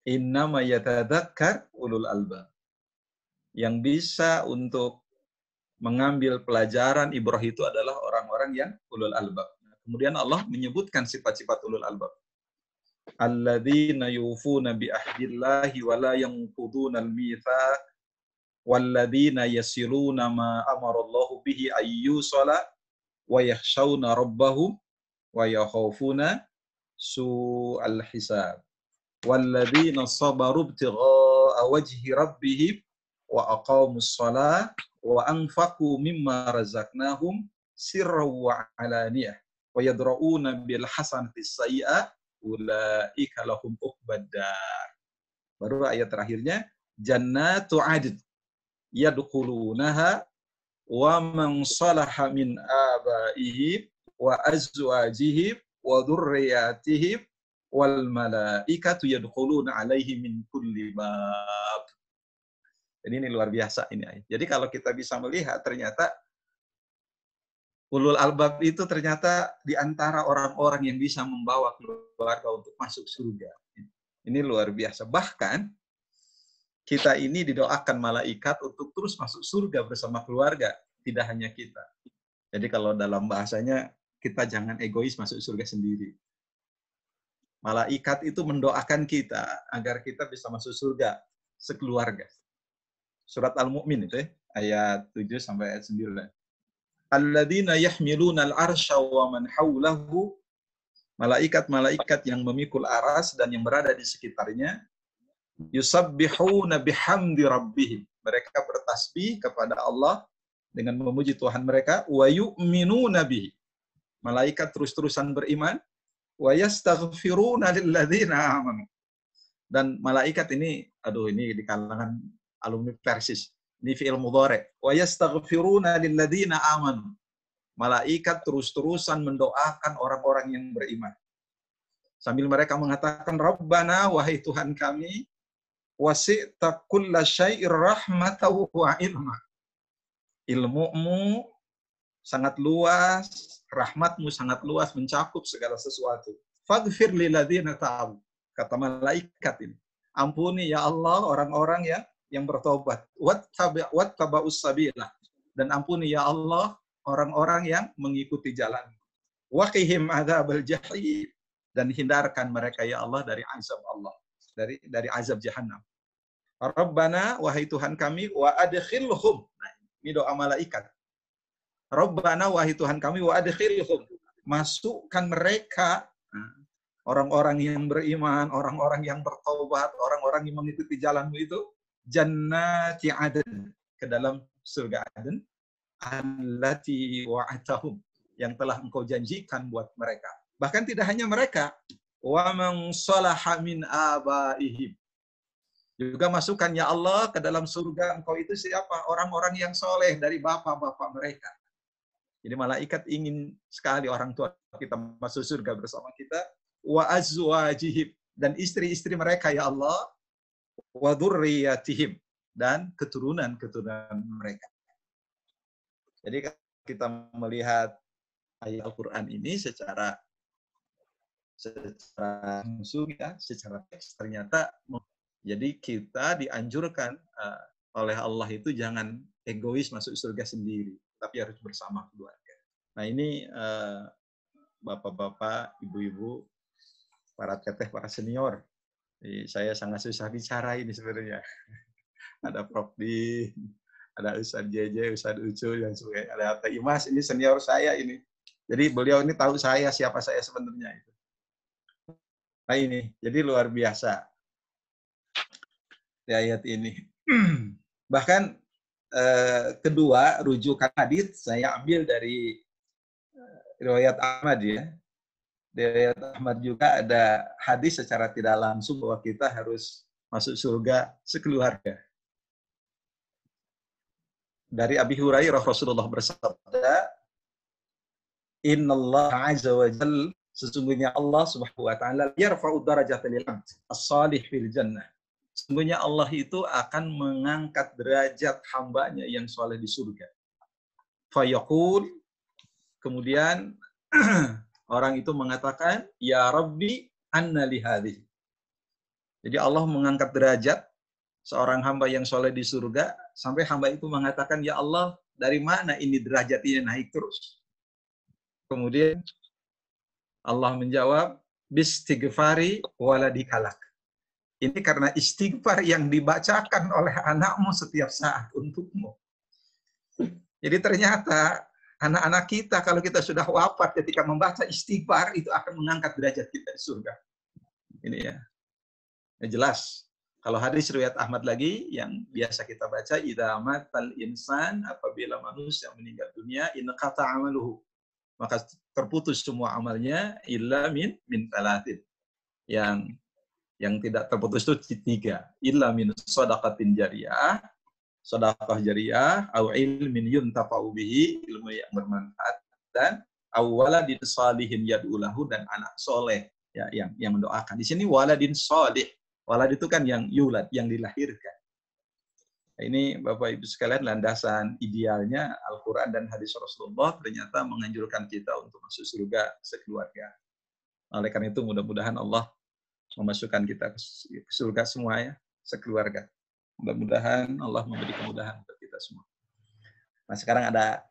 Innama yatadzakkar ulul albab. Yang bisa untuk mengambil pelajaran ibrah itu adalah orang-orang yang ulul albab. Kemudian Allah menyebutkan sifat-sifat ulul albab. Alladzina yufuna bi ahdillahi wa la yanquduna al-mitsaq walladzina yasiluna ma amarallahu bihi ayyusala wa yakhshawna rabbahum wa yakhafuna su'al hisab. Walladzina sabaru ibtigha'a wajhi rabbihim wa aqamus shalah wa anfaqu mimma razaqnahum sirran wa alaniyah wa yadra'una bil hasanati sayyi'ah ulaika lahum uqbad dar. Baru ayat terakhirnya jannatu adn yadkhulunaha wa man salaha min abaihim wa azwajihim wa dzurriyyatihim wal malaikatu yadkhuluna alaihi min kulli bab. Jadi ini luar biasa ini ayat. Jadi kalau kita bisa melihat ternyata ulul albab itu ternyata di antara orang-orang yang bisa membawa keluarga untuk masuk surga. Ini luar biasa. Bahkan kita ini didoakan malaikat untuk terus masuk surga bersama keluarga, tidak hanya kita. Jadi kalau dalam bahasanya kita jangan egois masuk surga sendiri. Malaikat itu mendoakan kita agar kita bisa masuk surga sekeluarga. Surat Al-Mu'min itu ayat 7 sampai ayat 9. Alladzina yahmiluna al-arsya wa man haulahu. Malaikat-malaikat yang memikul aras dan yang berada di sekitarnya. Yusabbihuna bihamdi rabbihim. Mereka bertasbih kepada Allah dengan memuji Tuhan mereka. Wa yu'minuna bihi. Malaikat terus-terusan beriman. Wa yastaghfiruna lilladzina amanu. Dan malaikat ini, ini di kalangan alumni Persis. Ini fi'il mudhari'. Wa yastaghfiruna lilladzina amanu. Malaikat terus-terusan mendoakan orang-orang yang beriman. Sambil mereka mengatakan, Rabbana, wahai Tuhan kami, wasi'ta kulla syai'ir rahmatan wa ilma. Ilmumu sangat luas, rahmatmu sangat luas, mencakup segala sesuatu. Faghfir lilladzina tabu. Kata malaikat ini. Ampuni ya Allah orang-orang yang bertobat. Wattaba'us sabila. Dan ampuni ya Allah orang-orang yang mengikuti jalan. Waqihim adzabal jahim. Dan hindarkan mereka ya Allah dari azab Allah. Dari azab jahannam. Rabbana, wahai Tuhan kami, wa adkhilhum. Nah, ini doa malaikat. Rabbana, wahai Tuhan kami, wa adkhilhum. Masukkan mereka, orang-orang yang beriman, orang-orang yang bertaubat, orang-orang yang mengikuti jalanmu itu, jannati adn, ke dalam surga Aden, allati wa'atahum, yang telah engkau janjikan buat mereka. Bahkan tidak hanya mereka, wa man salaha min abaihim. Juga masukkan ya Allah ke dalam surga engkau itu siapa? Orang-orang yang soleh dari bapak-bapak mereka. Jadi malaikat ingin sekali orang tua kita masuk surga bersama kita. Wa azwajihim, dan istri-istri mereka ya Allah. Wa dzurriyyatihim, dan keturunan-keturunan mereka. Jadi kita melihat ayat Al-Quran ini secara langsung ya, secara teks ternyata. Jadi kita dianjurkan oleh Allah itu jangan egois masuk surga sendiri, tapi harus bersama keluarga. Nah ini bapak-bapak, ibu-ibu, para teteh, para senior. Jadi, saya sangat susah bicara ini sebenarnya. Ada Prof. Din, ada Ustadz JJ, Ustadz Ucu, dan sebagainya. Ada Teh Imas, ini senior saya ini. Jadi beliau ini tahu saya, siapa saya sebenarnya itu. Nah ini, jadi luar biasa. Di ayat ini. Bahkan kedua, rujukan hadits saya ambil dari riwayat Ahmad ya. Di riwayat Ahmad juga ada hadis secara tidak langsung bahwa kita harus masuk surga sekeluarga. Dari Abi Hurairah Rasulullah bersabda, Innallaha azza wa jalla, sesungguhnya Allah Subhanahu wa taala yarfa'u darajata lil 'abd as-salih fil jannah. Sesungguhnya Allah itu akan mengangkat derajat hambanya yang saleh di surga. Fayaqul, kemudian orang itu mengatakan, Ya Rabbi, anna li hadhihi. Jadi Allah mengangkat derajat seorang hamba yang soleh di surga, sampai hamba itu mengatakan, Ya Allah, dari mana ini derajat ini naik terus? Kemudian Allah menjawab, Bistighfari waladikalak. Ini karena istighfar yang dibacakan oleh anakmu setiap saat untukmu. Jadi ternyata anak-anak kita, kalau kita sudah wafat ketika membaca istighfar, itu akan mengangkat derajat kita di surga. Ini ya. Jelas. Kalau hadis riwayat Ahmad lagi, yang biasa kita baca, idza matal insan, apabila manusia meninggal dunia, inqata amaluhu. Maka terputus semua amalnya, illa min talatin. Yang tidak terputus itu 3. Illa min shadaqatin jariyah, sedekah jariah, au ilmin yuntafa'u bihi, ilmu yang bermanfaat, dan waladin salihin yad'ulahu, dan anak soleh ya, yang mendoakan. Di sini waladin salih. Walad itu kan yang yulad, yang dilahirkan. Ini Bapak Ibu sekalian, landasan idealnya Al-Quran dan hadis Rasulullah ternyata menganjurkan kita untuk masuk surga sekeluarga. Oleh karena itu mudah-mudahan Allah memasukkan kita ke surga semua ya, sekeluarga. Mudah-mudahan Allah memberi kemudahan untuk kita semua. Nah, sekarang ada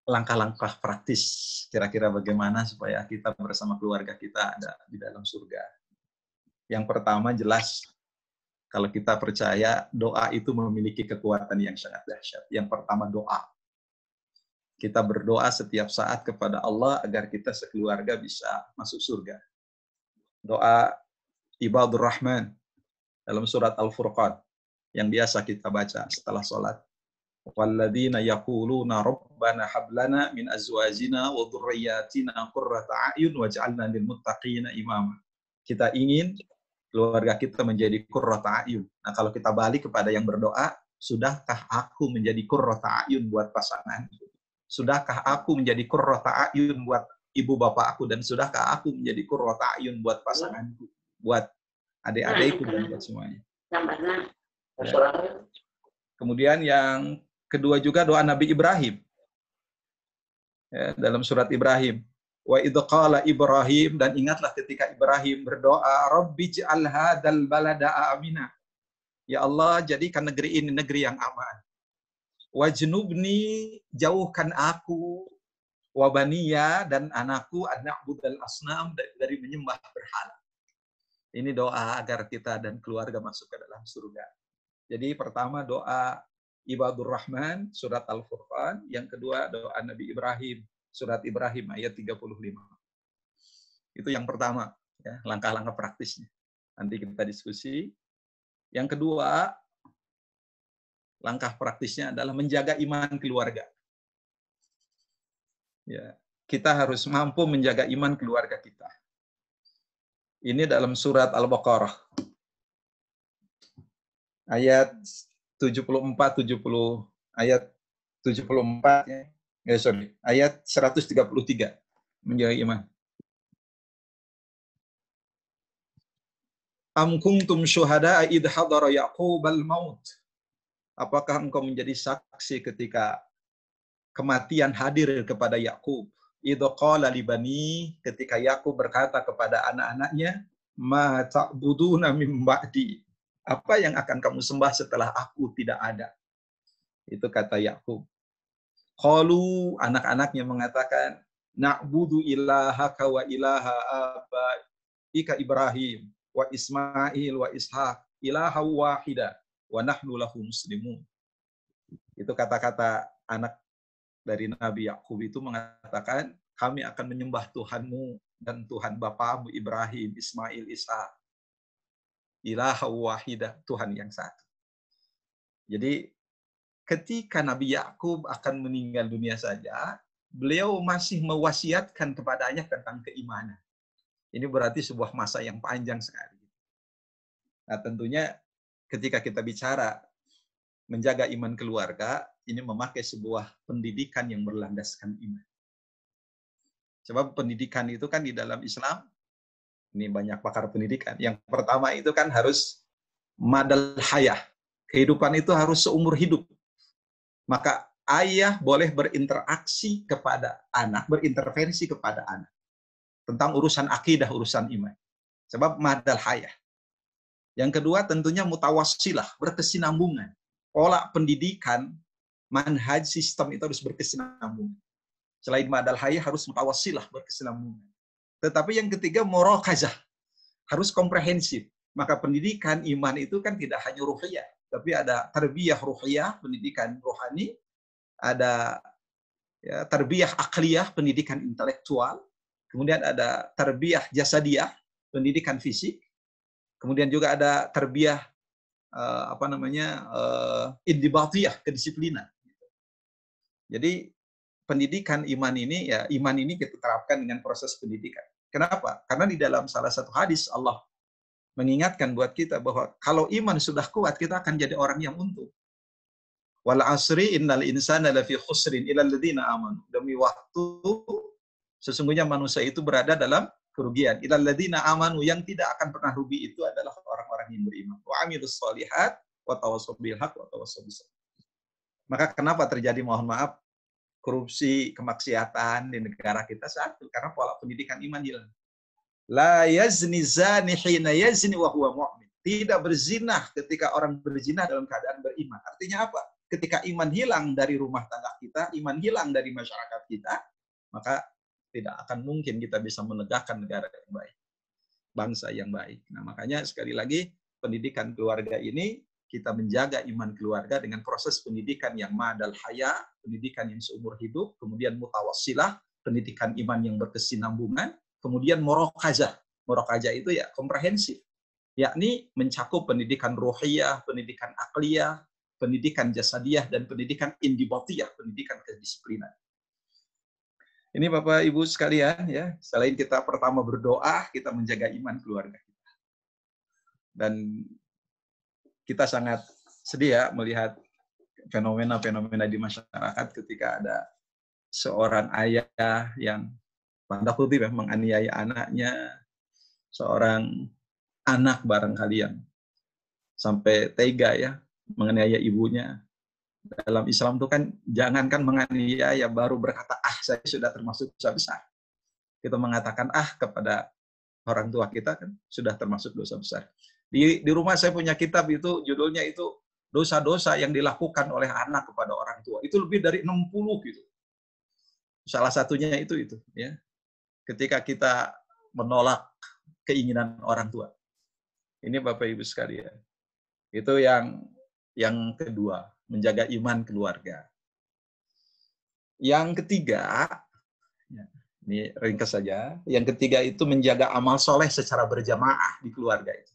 langkah-langkah praktis kira-kira bagaimana supaya kita bersama keluarga kita ada di dalam surga. Yang pertama jelas, kalau kita percaya doa itu memiliki kekuatan yang sangat dahsyat. Yang pertama doa. Kita berdoa setiap saat kepada Allah agar kita sekeluarga bisa masuk surga. Doa Ibadur Rahman dalam surat Al-Furqan yang biasa kita baca setelah sholat. Walladzina yaquluna rabbana hablana min azwajina wa dhurriyyatina qurrata a'yun waj'alna lil muttaqina imama. Kita ingin keluarga kita menjadi qurrata a'yun. Nah, kalau kita balik kepada yang berdoa, sudahkah aku menjadi qurrata a'yun buat pasanganku? Sudahkah aku menjadi qurrata a'yun buat ibu bapak aku, dan sudahkah aku menjadi qurrata a'yun buat pasanganku, buat adik-adikku dan buat semuanya. Kemudian yang kedua juga doa Nabi Ibrahim. Ya, dalam surat Ibrahim. Wa idh qala Ibrahim, dan ingatlah ketika Ibrahim berdoa, Rabbi j'al hadzal balada amina. Ya Allah, jadikan negeri ini negeri yang aman. Wajnubni, jauhkan aku, wa baniya, dan anakku, an na'budal asnam, dari menyembah berhala. Ini doa agar kita dan keluarga masuk ke dalam surga. Jadi pertama doa Ibadur Rahman, surat Al-Furqan. Yang kedua doa Nabi Ibrahim, surat Ibrahim ayat 35. Itu yang pertama, ya, langkah-langkah praktisnya. Nanti kita diskusi. Yang kedua, langkah praktisnya adalah menjaga iman keluarga. Ya, kita harus mampu menjaga iman keluarga kita. Ini dalam surat Al-Baqarah. Ayat 74, 70, ayat 74, ayat 133, menjaga iman. Am kuntum syuhada'a idh hadara Ya'qubal maut. Apakah engkau menjadi saksi ketika kematian hadir kepada Yakub? Idh qala li bani, ketika Yakub berkata kepada anak-anaknya, ma ta'buduna min ba'di. Apa yang akan kamu sembah setelah aku tidak ada? Itu kata Yakub. Qalu, anak-anaknya mengatakan, na'budu ilahaka wa ilaha abaika Ibrahim wa Ismail wa Ishaq ilaha wahida wa nahnu lahu muslimun. Itu kata-kata anak dari Nabi Yakub itu mengatakan, kami akan menyembah Tuhanmu dan Tuhan Bapamu Ibrahim, Ismail, Ishaq. Ilaha wahidah, Tuhan yang satu. Jadi ketika Nabi Yakub akan meninggal dunia saja, beliau masih mewasiatkan kepadanya tentang keimanan. Ini berarti sebuah masa yang panjang sekali. Nah, tentunya ketika kita bicara menjaga iman keluarga, ini memakai sebuah pendidikan yang berlandaskan iman. Sebab pendidikan itu kan di dalam Islam, ini banyak pakar pendidikan. Yang pertama itu kan harus madal hayah. Kehidupan itu harus seumur hidup. Maka ayah boleh berinteraksi kepada anak, berintervensi kepada anak. Tentang urusan akidah, urusan iman. Sebab madal hayah. Yang kedua tentunya mutawassilah, berkesinambungan. Pola pendidikan, manhaj sistem itu harus berkesinambungan. Selain madal hayah harus mutawassilah, berkesinambungan. Tetapi yang ketiga muraqazah, harus komprehensif. Maka pendidikan iman itu kan tidak hanya ruhiyah, tapi ada tarbiyah ruhiyah, pendidikan rohani, ada ya, tarbiyah akliyah, pendidikan intelektual, kemudian ada tarbiyah jasadiyah, pendidikan fisik, kemudian juga ada tarbiyah indibatiyah, kedisiplinan. Jadi pendidikan iman ini, ya iman ini kita terapkan dengan proses pendidikan. Kenapa? Karena di dalam salah satu hadis Allah mengingatkan buat kita bahwa kalau iman sudah kuat, kita akan jadi orang yang untung. Wal asri innal insana lafi khusrin illal ladzina amanu. Demi waktu sesungguhnya manusia itu berada dalam kerugian. Illal ladzina amanu, yang tidak akan pernah rugi itu adalah orang-orang yang beriman. Wa amilus sholihat wa tawassaw bil haqq wa tawassaw bis sabr. Maka kenapa terjadi, mohon maaf, korupsi, kemaksiatan di negara kita? Satu, karena pola pendidikan iman hilang. La yazni zani hina yazni wa huwa mu'min. Tidak berzina ketika orang berzina dalam keadaan beriman. Artinya apa? Ketika iman hilang dari rumah tangga kita, iman hilang dari masyarakat kita, maka tidak akan mungkin kita bisa menegakkan negara yang baik, bangsa yang baik. Nah, makanya sekali lagi pendidikan keluarga ini kita menjaga iman keluarga dengan proses pendidikan yang madal haya, pendidikan yang seumur hidup, kemudian mutawassilah, pendidikan iman yang berkesinambungan, kemudian muraqazah. Muraqazah itu ya komprehensif, yakni mencakup pendidikan ruhiyah, pendidikan akliyah, pendidikan jasadiyah, dan pendidikan indibatiyah, pendidikan kedisiplinan. Ini Bapak Ibu sekalian, ya, selain kita pertama berdoa, kita menjaga iman keluarga kita. Dan kita sangat sedih ya melihat fenomena-fenomena di masyarakat ketika ada seorang ayah yang tanda kutip ya, menganiaya anaknya, seorang anak barangkali yang sampai tega ya menganiaya ibunya. Dalam Islam itu kan jangankan menganiaya, baru berkata saya sudah termasuk dosa besar. Kita mengatakan kepada orang tua kita kan sudah termasuk dosa besar. Di rumah saya punya kitab itu judulnya itu dosa-dosa yang dilakukan oleh anak kepada orang tua. Itu lebih dari 60 gitu. Salah satunya itu ya. Ketika kita menolak keinginan orang tua. Ini Bapak Ibu sekalian. Itu yang kedua, menjaga iman keluarga. Yang ketiga, ini ringkas saja. Yang ketiga itu menjaga amal soleh secara berjamaah di keluarga itu.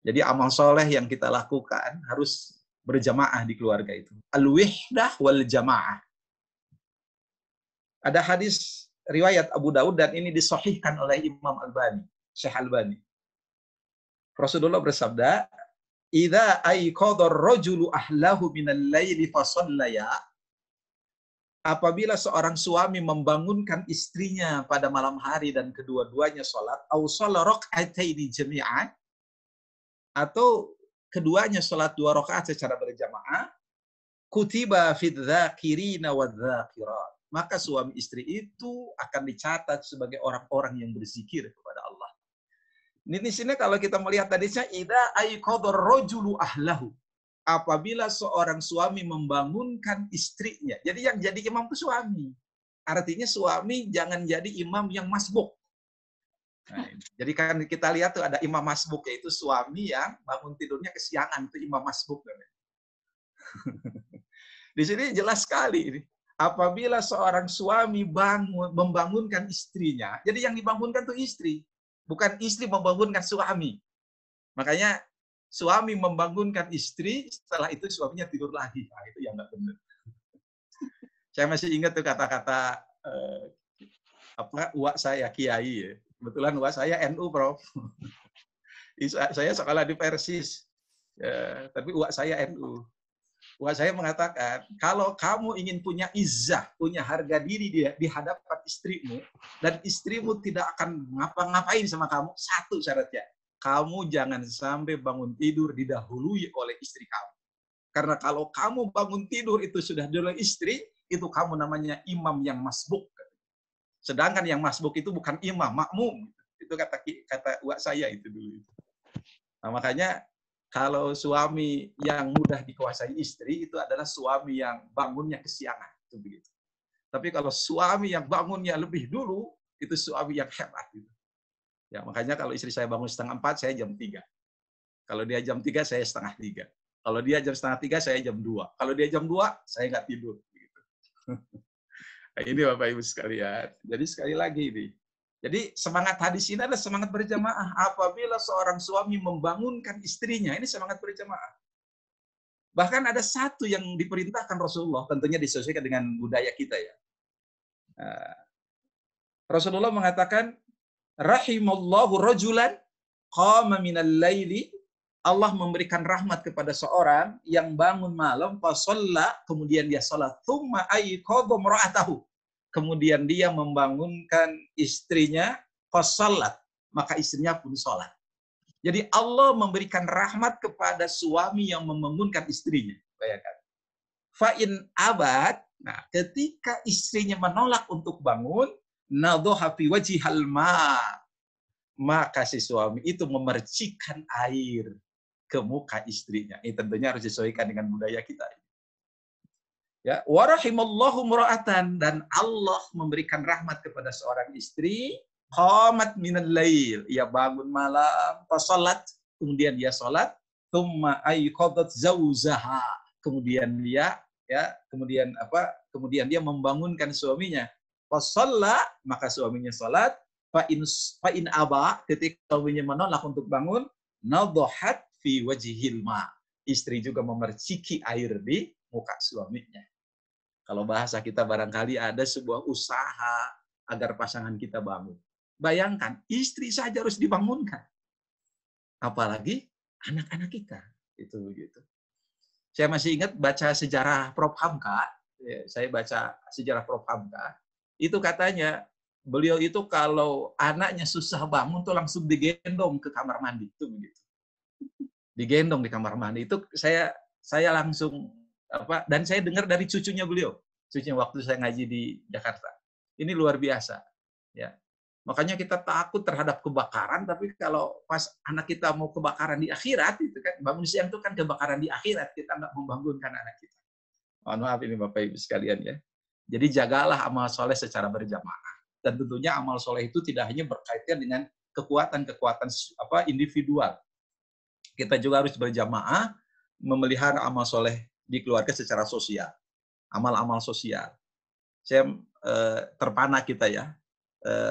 Jadi amal soleh yang kita lakukan harus berjamaah di keluarga itu. Al-wihdah wal jamaah. Ada hadis riwayat Abu Daud dan ini disahihkan oleh Imam Albani, Syekh Albani. Rasulullah bersabda, "Idza ayqadha ar-rajulu ahlahu minal laili fa shallaya." Apabila seorang suami membangunkan istrinya pada malam hari dan kedua-duanya salat, au shalla rak'ataini jami'an, atau keduanya salat 2 rakaat secara berjamaah, kutiba fid dzakirina wadz-dzakirat. Maka suami istri itu akan dicatat sebagai orang-orang yang berzikir kepada Allah. Di sini kalau kita melihat hadisnya, idza ayqadha ar-rajulu ahlahu. Apabila seorang suami membangunkan istrinya. Jadi yang jadi imam itu suami. Artinya suami jangan jadi imam yang masbuk. Nah, jadi kan kita lihat tuh ada imam masbuk, yaitu suami yang bangun tidurnya kesiangan, itu imam masbuk. Di sini jelas sekali ini. Apabila seorang suami membangunkan istrinya, jadi yang dibangunkan tuh istri, bukan istri membangunkan suami. Makanya suami membangunkan istri, setelah itu suaminya tidur lagi. Nah, itu yang nggak benar. Saya masih ingat tuh kata-kata uak saya kiai ya. Kebetulan uak saya NU, Prof. Saya sekolah di Persis, ya, tapi uak saya NU. Uak saya mengatakan, kalau kamu ingin punya izzah, punya harga diri di hadapan istrimu, dan istrimu tidak akan ngapa-ngapain sama kamu, satu syaratnya, kamu jangan sampai bangun tidur didahului oleh istri kamu. Karena kalau kamu bangun tidur itu sudah didahului istri, itu kamu namanya imam yang masbuk. Sedangkan yang masbuk itu bukan imam, makmum. Itu kata uak saya itu dulu. Nah, makanya kalau suami yang mudah dikuasai istri itu adalah suami yang bangunnya kesiangan, itu begitu. Tapi kalau suami yang bangunnya lebih dulu itu suami yang hebat. Gitu. Ya, makanya kalau istri saya bangun 3:30, saya jam 3. Kalau dia jam 3, saya 2:30. Kalau dia jam 2:30, saya jam 2. Kalau dia jam 2, saya nggak tidur. Begitu. Nah, ini Bapak Ibu sekalian. Jadi sekali lagi nih. Jadi semangat hadis ini adalah semangat berjamaah. Apabila seorang suami membangunkan istrinya, ini semangat berjamaah. Bahkan ada satu yang diperintahkan Rasulullah, tentunya disesuaikan dengan budaya kita ya. Rasulullah mengatakan, rahimallahu rajulan qama minal laili. Allah memberikan rahmat kepada seorang yang bangun malam, fasalla, kemudian dia salat, tsumma ayqadha imra'atahu. Kemudian dia membangunkan istrinya, fasallat, maka istrinya pun sholat. Jadi Allah memberikan rahmat kepada suami yang membangunkan istrinya. Bayangkan. Fa'in abad, nah ketika istrinya menolak untuk bangun, nadhoha fi wajhihal ma, maka si suami itu memercikkan air ke muka istrinya. Ini tentunya harus disesuaikan dengan budaya kita. Ya, warahimallahu mura'atan, dan Allah memberikan rahmat kepada seorang istri, qamat minal lail, ia bangun malam, fasalat, kemudian dia salat, tsumma ayqadat zauzaha, kemudian dia kemudian dia membangunkan suaminya, fasalla, maka suaminya salat, fa in aba, ketika suaminya menolak untuk bangun, nadhahat fi wajhil ma, istri juga memerciki air di muka suaminya. Kalau bahasa kita barangkali ada sebuah usaha agar pasangan kita bangun. Bayangkan, istri saja harus dibangunkan. Apalagi anak-anak kita. Itu begitu. Saya masih ingat baca sejarah Prof. Hamka. Saya baca sejarah Prof. Hamka. Itu katanya, beliau itu kalau anaknya susah bangun tuh langsung digendong ke kamar mandi. Itu begitu. Digendong di kamar mandi. Itu saya langsung dan saya dengar dari cucunya beliau, cucunya waktu saya ngaji di Jakarta. Ini luar biasa, ya. Makanya kita takut terhadap kebakaran, tapi kalau pas anak kita mau kebakaran di akhirat, itu kan bangun siang itu kan kebakaran di akhirat, kita nggak membangunkan anak kita. Mohon maaf ini Bapak Ibu sekalian ya. Jadi jagalah amal soleh secara berjamaah. Dan tentunya amal soleh itu tidak hanya berkaitan dengan kekuatan-kekuatan individual. Kita juga harus berjamaah memelihara amal soleh di keluarga secara sosial, amal-amal sosial. Saya terpana kita ya,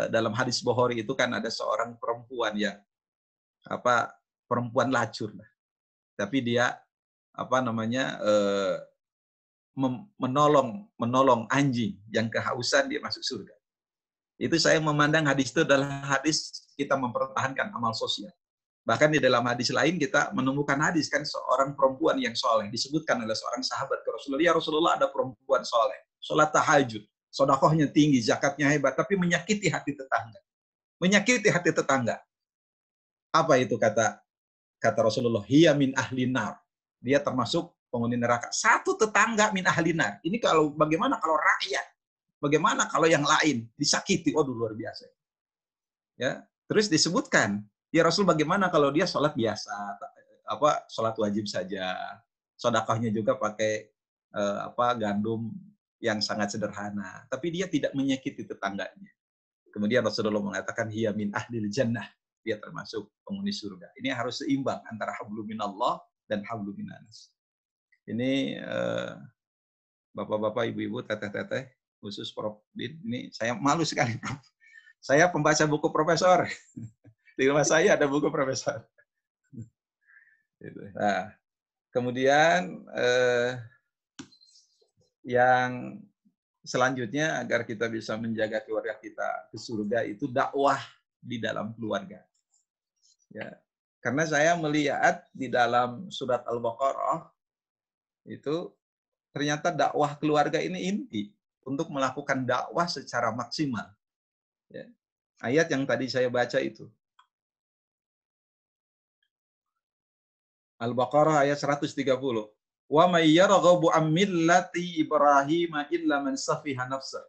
dalam hadis Bukhari itu kan ada seorang perempuan yang perempuan lacur, tapi dia menolong anjing yang kehausan, dia masuk surga. Itu saya memandang hadis itu adalah hadis kita mempertahankan amal sosial. Bahkan di dalam hadis lain kita menemukan hadis kan seorang perempuan yang soleh, disebutkan oleh seorang sahabat ke Rasulullah, ya Rasulullah ada perempuan soleh, sholat tahajud, sedekahnya tinggi, zakatnya hebat, tapi menyakiti hati tetangga. Menyakiti hati tetangga. Apa itu kata Rasulullah? Hiya min ahli nar. Dia termasuk penghuni neraka. Satu tetangga min ahli nar. Ini bagaimana kalau rakyat? Bagaimana kalau yang lain disakiti? Waduh, luar biasa. Ya, terus disebutkan, ya Rasul bagaimana kalau dia sholat biasa, sholat wajib saja, sedekahnya juga pakai gandum yang sangat sederhana, tapi dia tidak menyakiti tetangganya. Kemudian Rasulullah mengatakan hiya min ahlil jannah, dia termasuk penghuni surga. Ini harus seimbang antara hablum minallah dan hablum minas. Ini bapak-bapak, ibu-ibu, teteh-teteh, khusus Prof. Din, ini saya malu sekali, Prof. Saya pembaca buku profesor. Di rumah saya ada buku profesor. Nah, kemudian yang selanjutnya agar kita bisa menjaga keluarga kita ke surga itu dakwah di dalam keluarga. Ya. Karena saya melihat di dalam surat Al-Baqarah itu ternyata dakwah keluarga ini inti untuk melakukan dakwah secara maksimal. Ya. Ayat yang tadi saya baca itu. Al-Baqarah ayat 130. Wa may yarghabu an millati Ibrahim illa man safiha nafsa.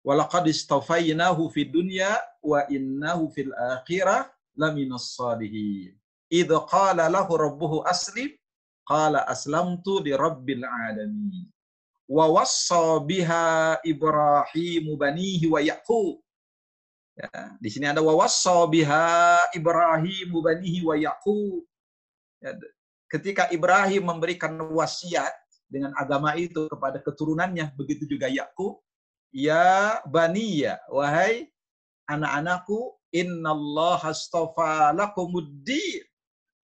Wa laqad istafainahu fid dunya wa innahu fil akhirah laminas salihin. Idh qala lahu rabbuhu aslim qala aslamtu li rabbil alamin. Wa wassa biha Ibrahim banihi wa Yaqub. Ya, di sini ada wa wassa biha Ibrahim banihi wa Yaqub. Ya, ketika Ibrahim memberikan wasiat dengan agama itu kepada keturunannya, begitu juga Yakub, ya baniya, wahai anak-anakku, innallaha astafa lakumuddin.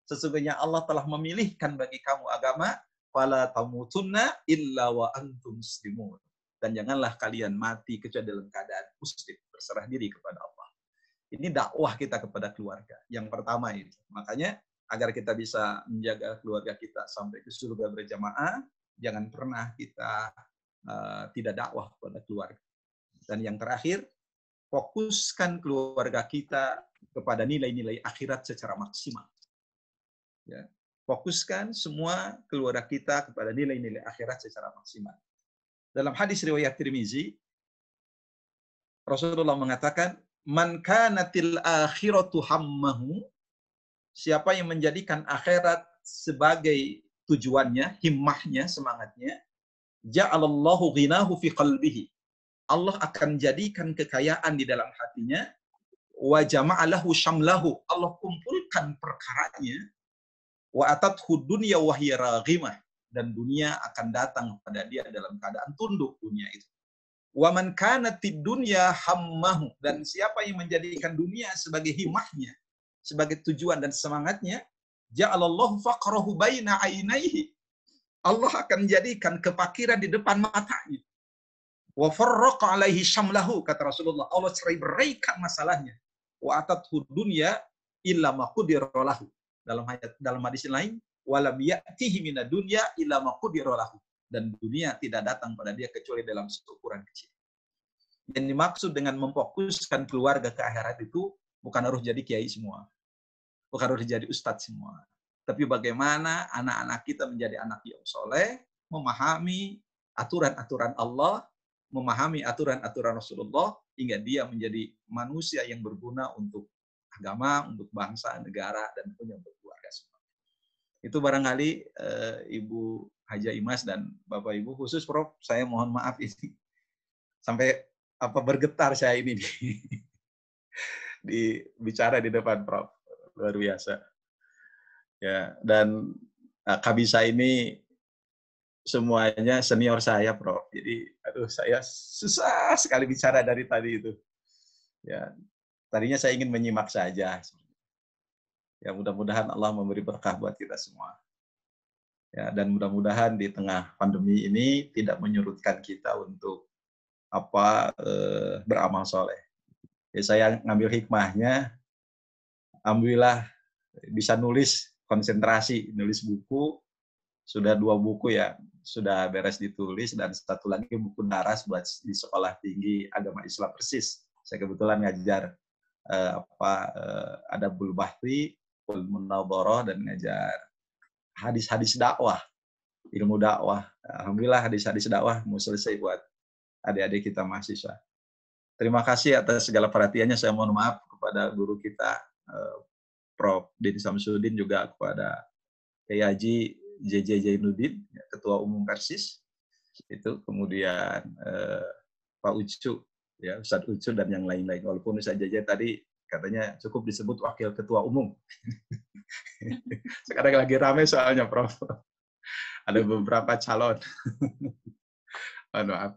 Sesungguhnya Allah telah memilihkan bagi kamu agama, fala tamutunna illa wa antum muslimun. Dan janganlah kalian mati kecuali dalam keadaan muslim, berserah diri kepada Allah. Ini dakwah kita kepada keluarga. Yang pertama itu. Makanya agar kita bisa menjaga keluarga kita sampai ke surga berjamaah, jangan pernah kita tidak dakwah kepada keluarga. Dan yang terakhir, fokuskan keluarga kita kepada nilai-nilai akhirat secara maksimal. Ya. Fokuskan semua keluarga kita kepada nilai-nilai akhirat secara maksimal. Dalam hadis riwayat Tirmizi, Rasulullah mengatakan, "Man kanatil akhiratu hammahu," siapa yang menjadikan akhirat sebagai tujuannya, himmahnya, semangatnya, ja'alallahu ghinahu fi qalbihi. Allah akan jadikan kekayaan di dalam hatinya, wa jama'alahu syamlahu. Allah kumpulkan perkaranya, wa atathu dunya wa hiya raghimah. Dan dunia akan datang kepada dia dalam keadaan tunduk dunia itu. Wa man kanatid dunya hammahu. Dan siapa yang menjadikan dunia sebagai himmahnya, sebagai tujuan dan semangatnya, ja'alallahu faqrahu baina ainaihi. Allah akan jadikan kefakiran di depan matanya. Wa farraqa alaihi syamlahu, kata Rasulullah. Allah cerai-beraikan masalahnya. Wa atathu dunya illa ma qudira lahu. Dalam hadis lain, walam ya'tihi minad dunya illa ma qudira lahu. Dan dunia tidak datang pada dia kecuali dalam seukuran kecil. Yang dimaksud dengan memfokuskan keluarga ke akhirat itu bukan harus jadi kiai semua. Bukan harus jadi ustadz semua. Tapi bagaimana anak-anak kita menjadi anak yang soleh, memahami aturan-aturan Allah, memahami aturan-aturan Rasulullah, hingga dia menjadi manusia yang berguna untuk agama, untuk bangsa, negara, dan tentunya untuk keluarga semua. Itu barangkali Ibu Haja Imas dan Bapak Ibu, khusus Prof, saya mohon maaf ini. Sampai bergetar saya ini bicara di depan Prof. Luar biasa. Ya, dan Kabisa ini semuanya senior saya, Prof. Jadi, saya susah sekali bicara dari tadi itu. Ya, tadinya saya ingin menyimak saja. Ya, mudah-mudahan Allah memberi berkah buat kita semua. Ya, dan mudah-mudahan di tengah pandemi ini tidak menyurutkan kita untuk beramal soleh. Ya, saya ngambil hikmahnya. Alhamdulillah bisa nulis, konsentrasi, nulis buku. Sudah 2 buku ya, sudah beres ditulis, dan 1 lagi buku daras buat di Sekolah Tinggi Agama Islam Persis. Saya kebetulan ngajar Adabul Bahri, Ilmu Munadharah, dan ngajar hadis-hadis dakwah, ilmu dakwah. Alhamdulillah hadis-hadis dakwah mau selesai buat adik-adik kita mahasiswa. Terima kasih atas segala perhatiannya. Saya mohon maaf kepada guru kita, Prof. Deni Samsudin, juga kepada Kiai Haji JJ Zainuddin, Ketua Umum Persis, itu kemudian Pak Ucu, ya Ustadz Ucu, dan yang lain-lain. Walaupun Ustadz JJ tadi katanya cukup disebut Wakil Ketua Umum. Sekarang lagi ramai soalnya, Prof. Ada beberapa calon.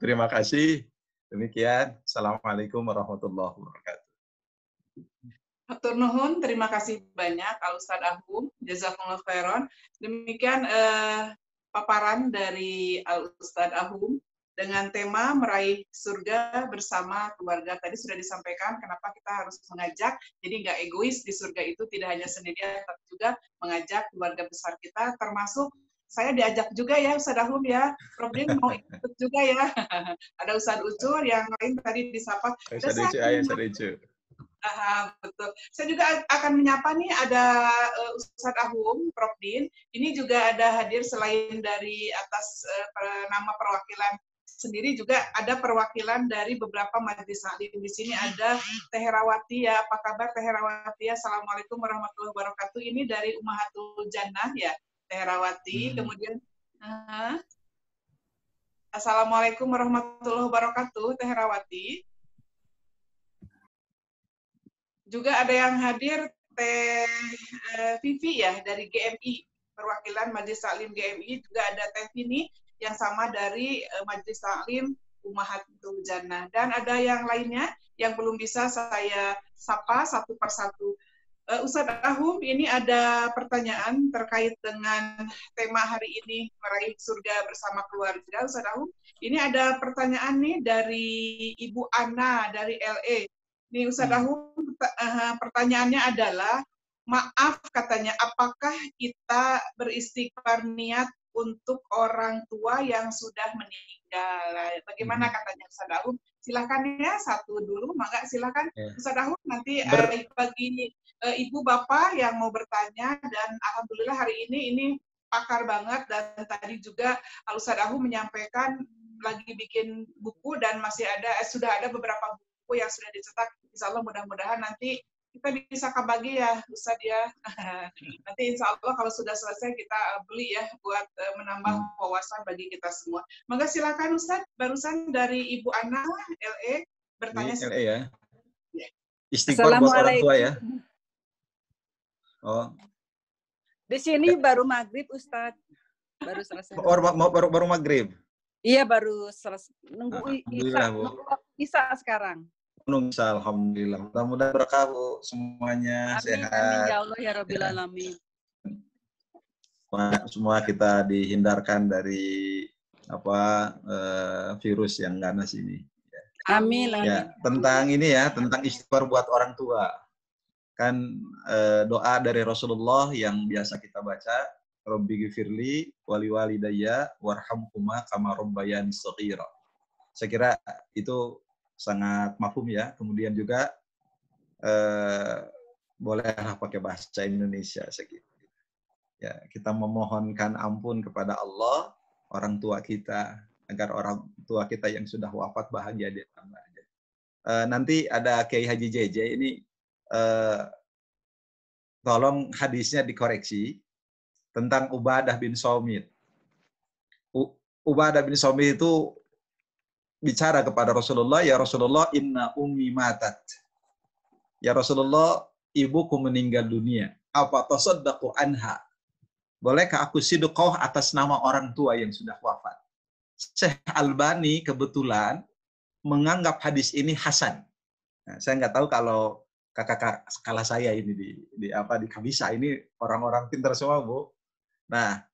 Terima kasih. Demikian. Assalamualaikum warahmatullahi wabarakatuh. Hatur nuhun, terima kasih banyak Al Ustadz Ahum, jazakumullah khairan. Demikian paparan dari Al Ustadz Ahum dengan tema meraih surga bersama keluarga. Tadi sudah disampaikan kenapa kita harus mengajak, jadi nggak egois di surga itu tidak hanya sendirian, tapi juga mengajak keluarga besar kita, termasuk saya diajak juga ya Ustaz Ahum ya, Prof. Din mau ikut juga ya. Ada Ustaz Ucur, yang lain tadi disapa. Ustaz Ucu. Betul. Saya juga akan menyapa nih ada Ustadz Ahum, Prof. Din. Ini juga ada hadir selain dari atas nama perwakilan sendiri, juga ada perwakilan dari beberapa majelis taklim. Di sini ada Teh Herawati ya. Apa kabar Teh Herawati? Assalamualaikum warahmatullahi wabarakatuh. Ini dari Ummahatul Jannah ya, Teh Herawati. Kemudian Assalamualaikum warahmatullahi wabarakatuh, Teh Herawati. Juga ada yang hadir Teh Vivi ya dari GMI, perwakilan Majelis Taklim GMI. Juga ada Teh Vini yang sama dari Majelis Taklim Ummahatul Jannah. Dan ada yang lainnya yang belum bisa saya sapa satu persatu. Ustadz Ahum, ini ada pertanyaan terkait dengan tema hari ini, meraih surga bersama keluarga. Ustadz Ahum, ini ada pertanyaan nih dari Ibu Ana dari LA. Nih Ustadz Ahum, pertanyaannya adalah, maaf katanya, apakah kita beristighfar niat untuk orang tua yang sudah meninggal? Bagaimana katanya Ustadz Ahum? Silakan ya, satu dulu, maka silakan Ustadz Ahum, nanti bagi ibu bapak yang mau bertanya, dan alhamdulillah hari ini pakar banget, dan tadi juga Ustadz Ahum menyampaikan lagi bikin buku dan masih ada sudah ada beberapa buku yang sudah dicetak. Insya Allah mudah-mudahan nanti kita bisa kebagi ya Ustadz ya. Nanti insya Allah kalau sudah selesai kita beli ya buat menambah wawasan bagi kita semua. Maka silakan Ustadz, barusan dari Ibu Ana LA bertanya. LA ya. Istighfar buat orang tua ya. Oh. Di sini baru maghrib Ustadz. Baru selesai. Baru maghrib. Iya baru selesai. Nunggu Isa sekarang. Bisa, alhamdulillah. Mudah-mudahan berkah Bu semuanya, amin, sehat. Amin ya Allah ya Rabbil Alamin. Semua kita dihindarkan dari virus yang ganas ini. Amin. Ya, tentang ini ya, tentang istighfar buat orang tua. Kan doa dari Rasulullah yang biasa kita baca, Rabbi ghfirli wali walidayya warhamhuma kama rabbayani shaghira. Saya kira itu sangat mafhum ya. Kemudian juga bolehlah pakai bahasa Indonesia segitu. Ya, kita memohonkan ampun kepada Allah, orang tua kita, agar orang tua kita yang sudah wafat bahagia di alamnya. Nanti ada Kiai Haji JJ ini, tolong hadisnya dikoreksi tentang Ubadah bin Somit. Ubadah bin Somit itu bicara kepada Rasulullah, ya Rasulullah, inna ummi matat. Ya Rasulullah, ibuku meninggal dunia. Apa tasaddaqu anha? Bolehkah aku sedekah atas nama orang tua yang sudah wafat? Syekh Albani kebetulan menganggap hadis ini hasan. Nah, saya nggak tahu kalau kakak skala saya ini di Kabisa ini orang-orang pintar semua, Bu. Nah,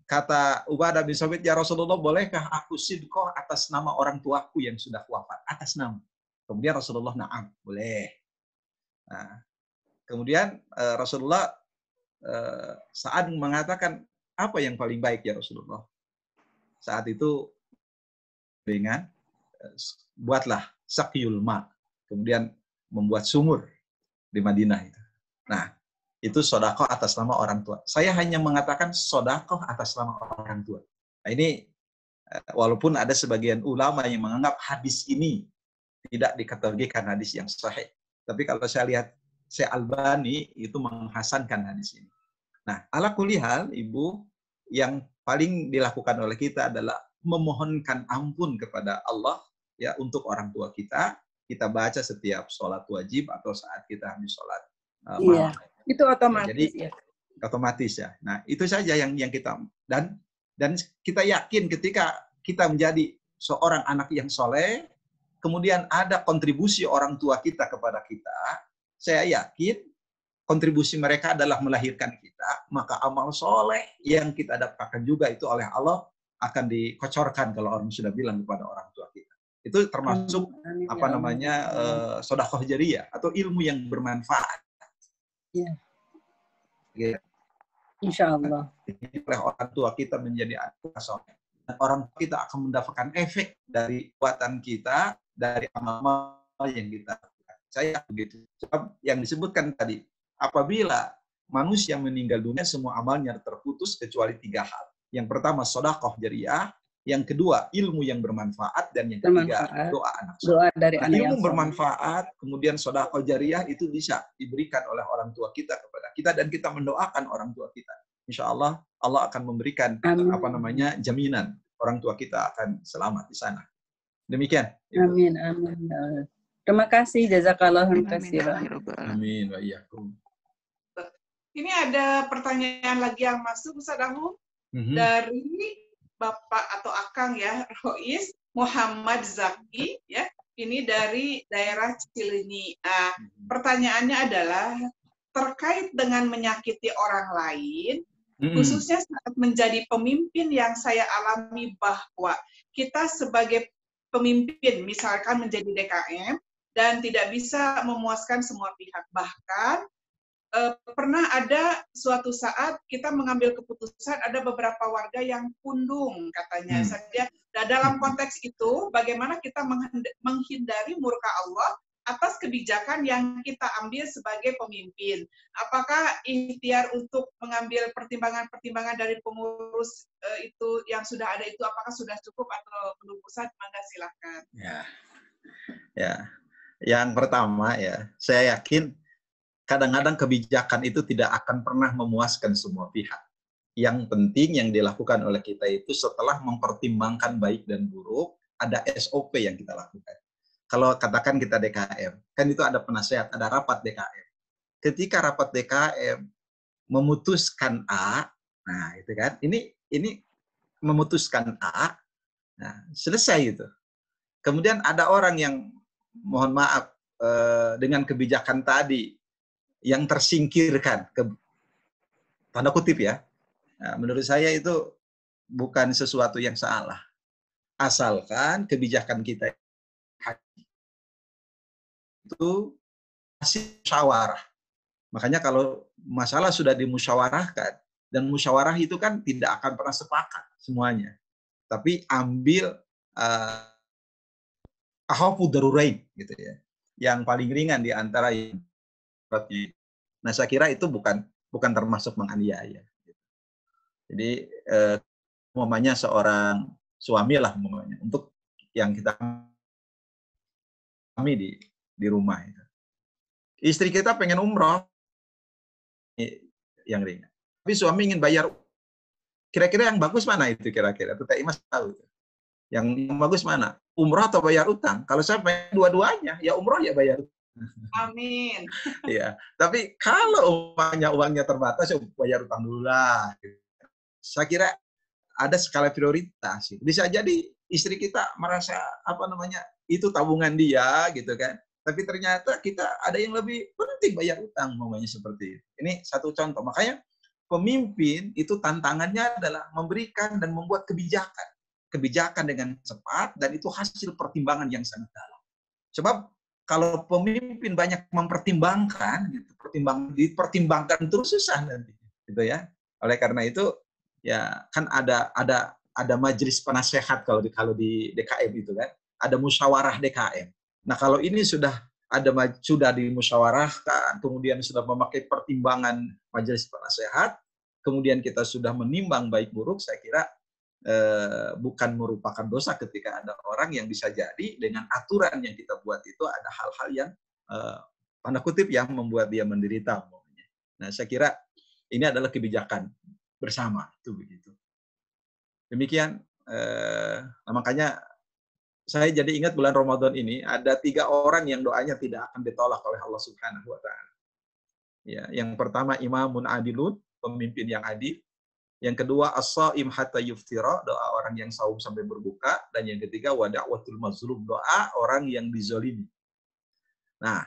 kata Ubadah bin Somit, ya Rasulullah, bolehkah aku sedekah atas nama orang tuaku yang sudah wafat? Atas nama. Kemudian Rasulullah, na'am, boleh. Nah, kemudian Rasulullah saat mengatakan, apa yang paling baik ya Rasulullah? Saat itu dengan buatlah sakyul ma, kemudian membuat sumur di Madinah itu. Nah, itu sedekah atas nama orang tua. Saya hanya mengatakan sedekah atas nama orang tua. Nah, ini walaupun ada sebagian ulama yang menganggap hadis ini tidak dikategorikan hadis yang sahih. Tapi kalau saya lihat Syekh Albani itu menghasankan hadis ini. Nah, ala kulli hal, Ibu, yang paling dilakukan oleh kita adalah memohonkan ampun kepada Allah ya untuk orang tua kita. Kita baca setiap sholat wajib atau saat kita habis sholat malam. Itu otomatis. Jadi otomatis ya. Nah, itu saja yang kita dan kita yakin ketika kita menjadi seorang anak yang soleh, kemudian ada kontribusi orang tua kita kepada kita, saya yakin kontribusi mereka adalah melahirkan kita, maka amal soleh yang kita dapatkan juga itu oleh Allah akan dikocorkan kalau orang sudah bilang kepada orang tua kita. Itu termasuk apa namanya sedekah jariyah atau ilmu yang bermanfaat. Ya. Ya. Insya Allah. Oleh orang tua kita menjadi anak soleh. Dan orang tua kita akan mendapatkan efek dari perbuatan kita, dari amal yang kita lakukan. Saya begitu. Sebab yang disebutkan tadi, apabila manusia meninggal dunia, semua amalnya terputus kecuali 3 hal. Yang pertama, sedekah jariyah. Yang kedua, ilmu yang bermanfaat. Dan yang ketiga, doa anak soleh. Doa dari anak ilmu yang bermanfaat, kemudian sedekah jariyah itu bisa diberikan oleh orang tua kita kepada kita, dan kita mendoakan orang tua kita. Insya Allah, Allah akan memberikan apa namanya jaminan orang tua kita akan selamat di sana. Demikian. Amin, amin. Terima kasih, jazakallahu khairan. Amin wa iyyakum. Ini ada pertanyaan lagi yang masuk, Ustaz Ahu, dari Bapak atau Akang ya, Rois Muhammad Zaki ya. Ini dari daerah Cileunyi. Pertanyaannya adalah terkait dengan menyakiti orang lain, khususnya saat menjadi pemimpin yang saya alami bahwa kita sebagai pemimpin, misalkan menjadi DKM, dan tidak bisa memuaskan semua pihak. Bahkan pernah ada suatu saat kita mengambil keputusan, ada beberapa warga yang pundung katanya. Saja. Nah, dalam konteks itu, bagaimana kita menghindari murka Allah atas kebijakan yang kita ambil sebagai pemimpin? Apakah ikhtiar untuk mengambil pertimbangan-pertimbangan dari pengurus itu yang sudah ada itu, apakah sudah cukup atau belum? Ustaz, mangga silakan. Ya. Yang pertama ya, saya yakin kadang-kadang kebijakan itu tidak akan pernah memuaskan semua pihak. Yang penting yang dilakukan oleh kita itu setelah mempertimbangkan baik dan buruk, ada SOP yang kita lakukan. Kalau katakan kita DKM, kan itu ada penasehat, ada rapat DKM. Ketika rapat DKM memutuskan A, nah itu kan, ini memutuskan A, nah selesai itu. Kemudian ada orang yang mohon maaf dengan kebijakan tadi yang tersingkirkan, tanda kutip ya. Nah, menurut saya itu bukan sesuatu yang salah. Asalkan kebijakan kita itu masih musyawarah. Makanya kalau masalah sudah dimusyawarahkan, dan musyawarah itu kan tidak akan pernah sepakat semuanya. Tapi ambil ahwafu darurain gitu ya. Yang paling ringan di antara yang nah, saya kira itu bukan termasuk menganiaya. Jadi, umpamanya seorang suami lah umpamanya, untuk yang kita kami di rumah itu. Istri kita pengen umroh, yang ringan. Tapi suami ingin bayar, kira-kira yang bagus mana itu kira-kira? Itu Teh Imas tahu. Yang bagus mana? Umroh atau bayar utang? Kalau saya pengen dua-duanya, ya umroh ya bayar utang. Amin. Ya, tapi kalau uangnya terbatas, ya bayar utang dulu lah. Saya kira ada skala prioritas. Bisa jadi istri kita merasa itu tabungan dia gitu kan. Tapi ternyata kita ada yang lebih penting bayar utang, namanya seperti itu. Ini satu contoh. Makanya pemimpin itu tantangannya adalah memberikan dan membuat kebijakan. Kebijakan dengan cepat, dan itu hasil pertimbangan yang sangat dalam. Sebab kalau pemimpin banyak mempertimbangkan, gitu, dipertimbangkan terus susah nanti, gitu ya. Oleh karena itu, ya kan ada majelis penasehat kalau di DKM itu kan, ada musyawarah DKM. Nah kalau ini sudah dimusyawarahkan, kemudian sudah memakai pertimbangan majelis penasehat, kemudian kita sudah menimbang baik buruk, saya kira bukan merupakan dosa ketika ada orang yang bisa jadi dengan aturan yang kita buat itu ada hal-hal yang tanda kutip yang membuat dia menderita. Nah, saya kira ini adalah kebijakan bersama itu begitu. Demikian, makanya saya jadi ingat bulan Ramadan ini ada 3 orang yang doanya tidak akan ditolak oleh Allah Subhanahu Wa Taala. Ya, yang pertama imamun adilun, pemimpin yang adil. Yang kedua, as-shaim hatta yuftira, doa orang yang saum sampai berbuka. Dan yang ketiga, wa da'watul mazlum, doa orang yang dizolimi. Nah,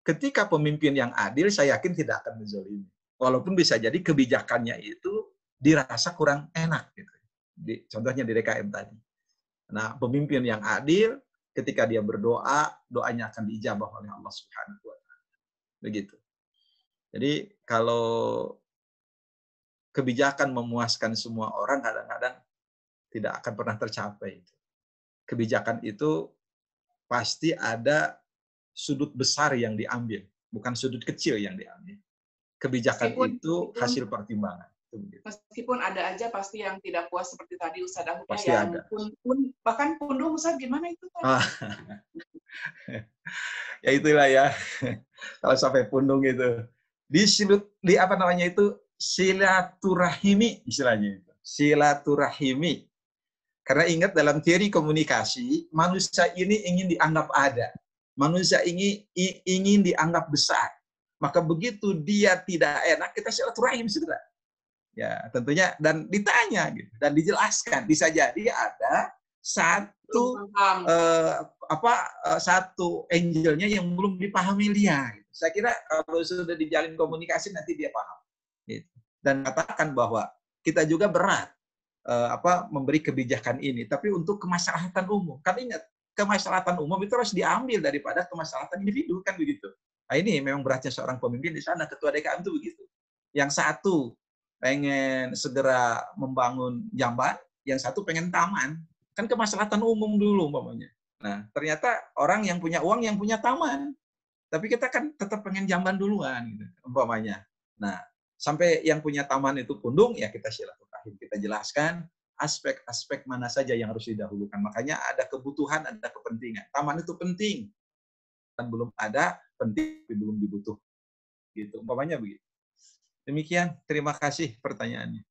ketika pemimpin yang adil, saya yakin tidak akan dizolimi. Walaupun bisa jadi kebijakannya itu dirasa kurang enak. Gitu. Contohnya di DKM tadi. Nah, pemimpin yang adil, ketika dia berdoa, doanya akan diijabah oleh Allah Subhanahu wa Ta'ala. Begitu. Jadi kalau kebijakan memuaskan semua orang kadang-kadang tidak akan pernah tercapai. Kebijakan itu pasti ada sudut besar yang diambil, bukan sudut kecil yang diambil. Kebijakan itu hasil pertimbangan. Meskipun ada aja pasti yang tidak puas seperti tadi Ustaz Ahmad, Pasti yang ada. bahkan pundung Ustaz, gimana itu? Ya itulah ya. Kalau sampai pundung itu di apa namanya itu silaturahimi istilahnya itu. Silaturahimi. Karena ingat dalam teori komunikasi, manusia ini ingin dianggap ada. Manusia ini ingin dianggap besar. Maka begitu dia tidak enak, kita silaturahim saudara. Ya, tentunya dan ditanya gitu, dan dijelaskan. Bisa jadi ada satu satu angle-nya yang belum dipahami dia. Gitu. Saya kira kalau sudah dijalin komunikasi nanti dia paham. Gitu. Dan katakan bahwa kita juga berat memberi kebijakan ini, tapi untuk kemaslahatan umum. Kan ingat, kemaslahatan umum itu harus diambil daripada kemaslahatan individu, kan begitu. Nah, ini memang beratnya seorang pemimpin di sana, ketua DKM itu begitu. Yang satu pengen segera membangun jamban, yang satu pengen taman. Kan kemaslahatan umum dulu umpamanya. Nah, ternyata orang yang punya uang yang punya taman. Tapi kita kan tetap pengen jamban duluan gitu, umpamanya. Nah, sampai yang punya taman itu pundung, ya kita silaturahim, kita jelaskan aspek-aspek mana saja yang harus didahulukan. Makanya ada kebutuhan, ada kepentingan. Taman itu penting. Dan belum ada, penting, tapi belum dibutuhkan. Gitu, umpamanya begitu. Demikian, terima kasih pertanyaannya.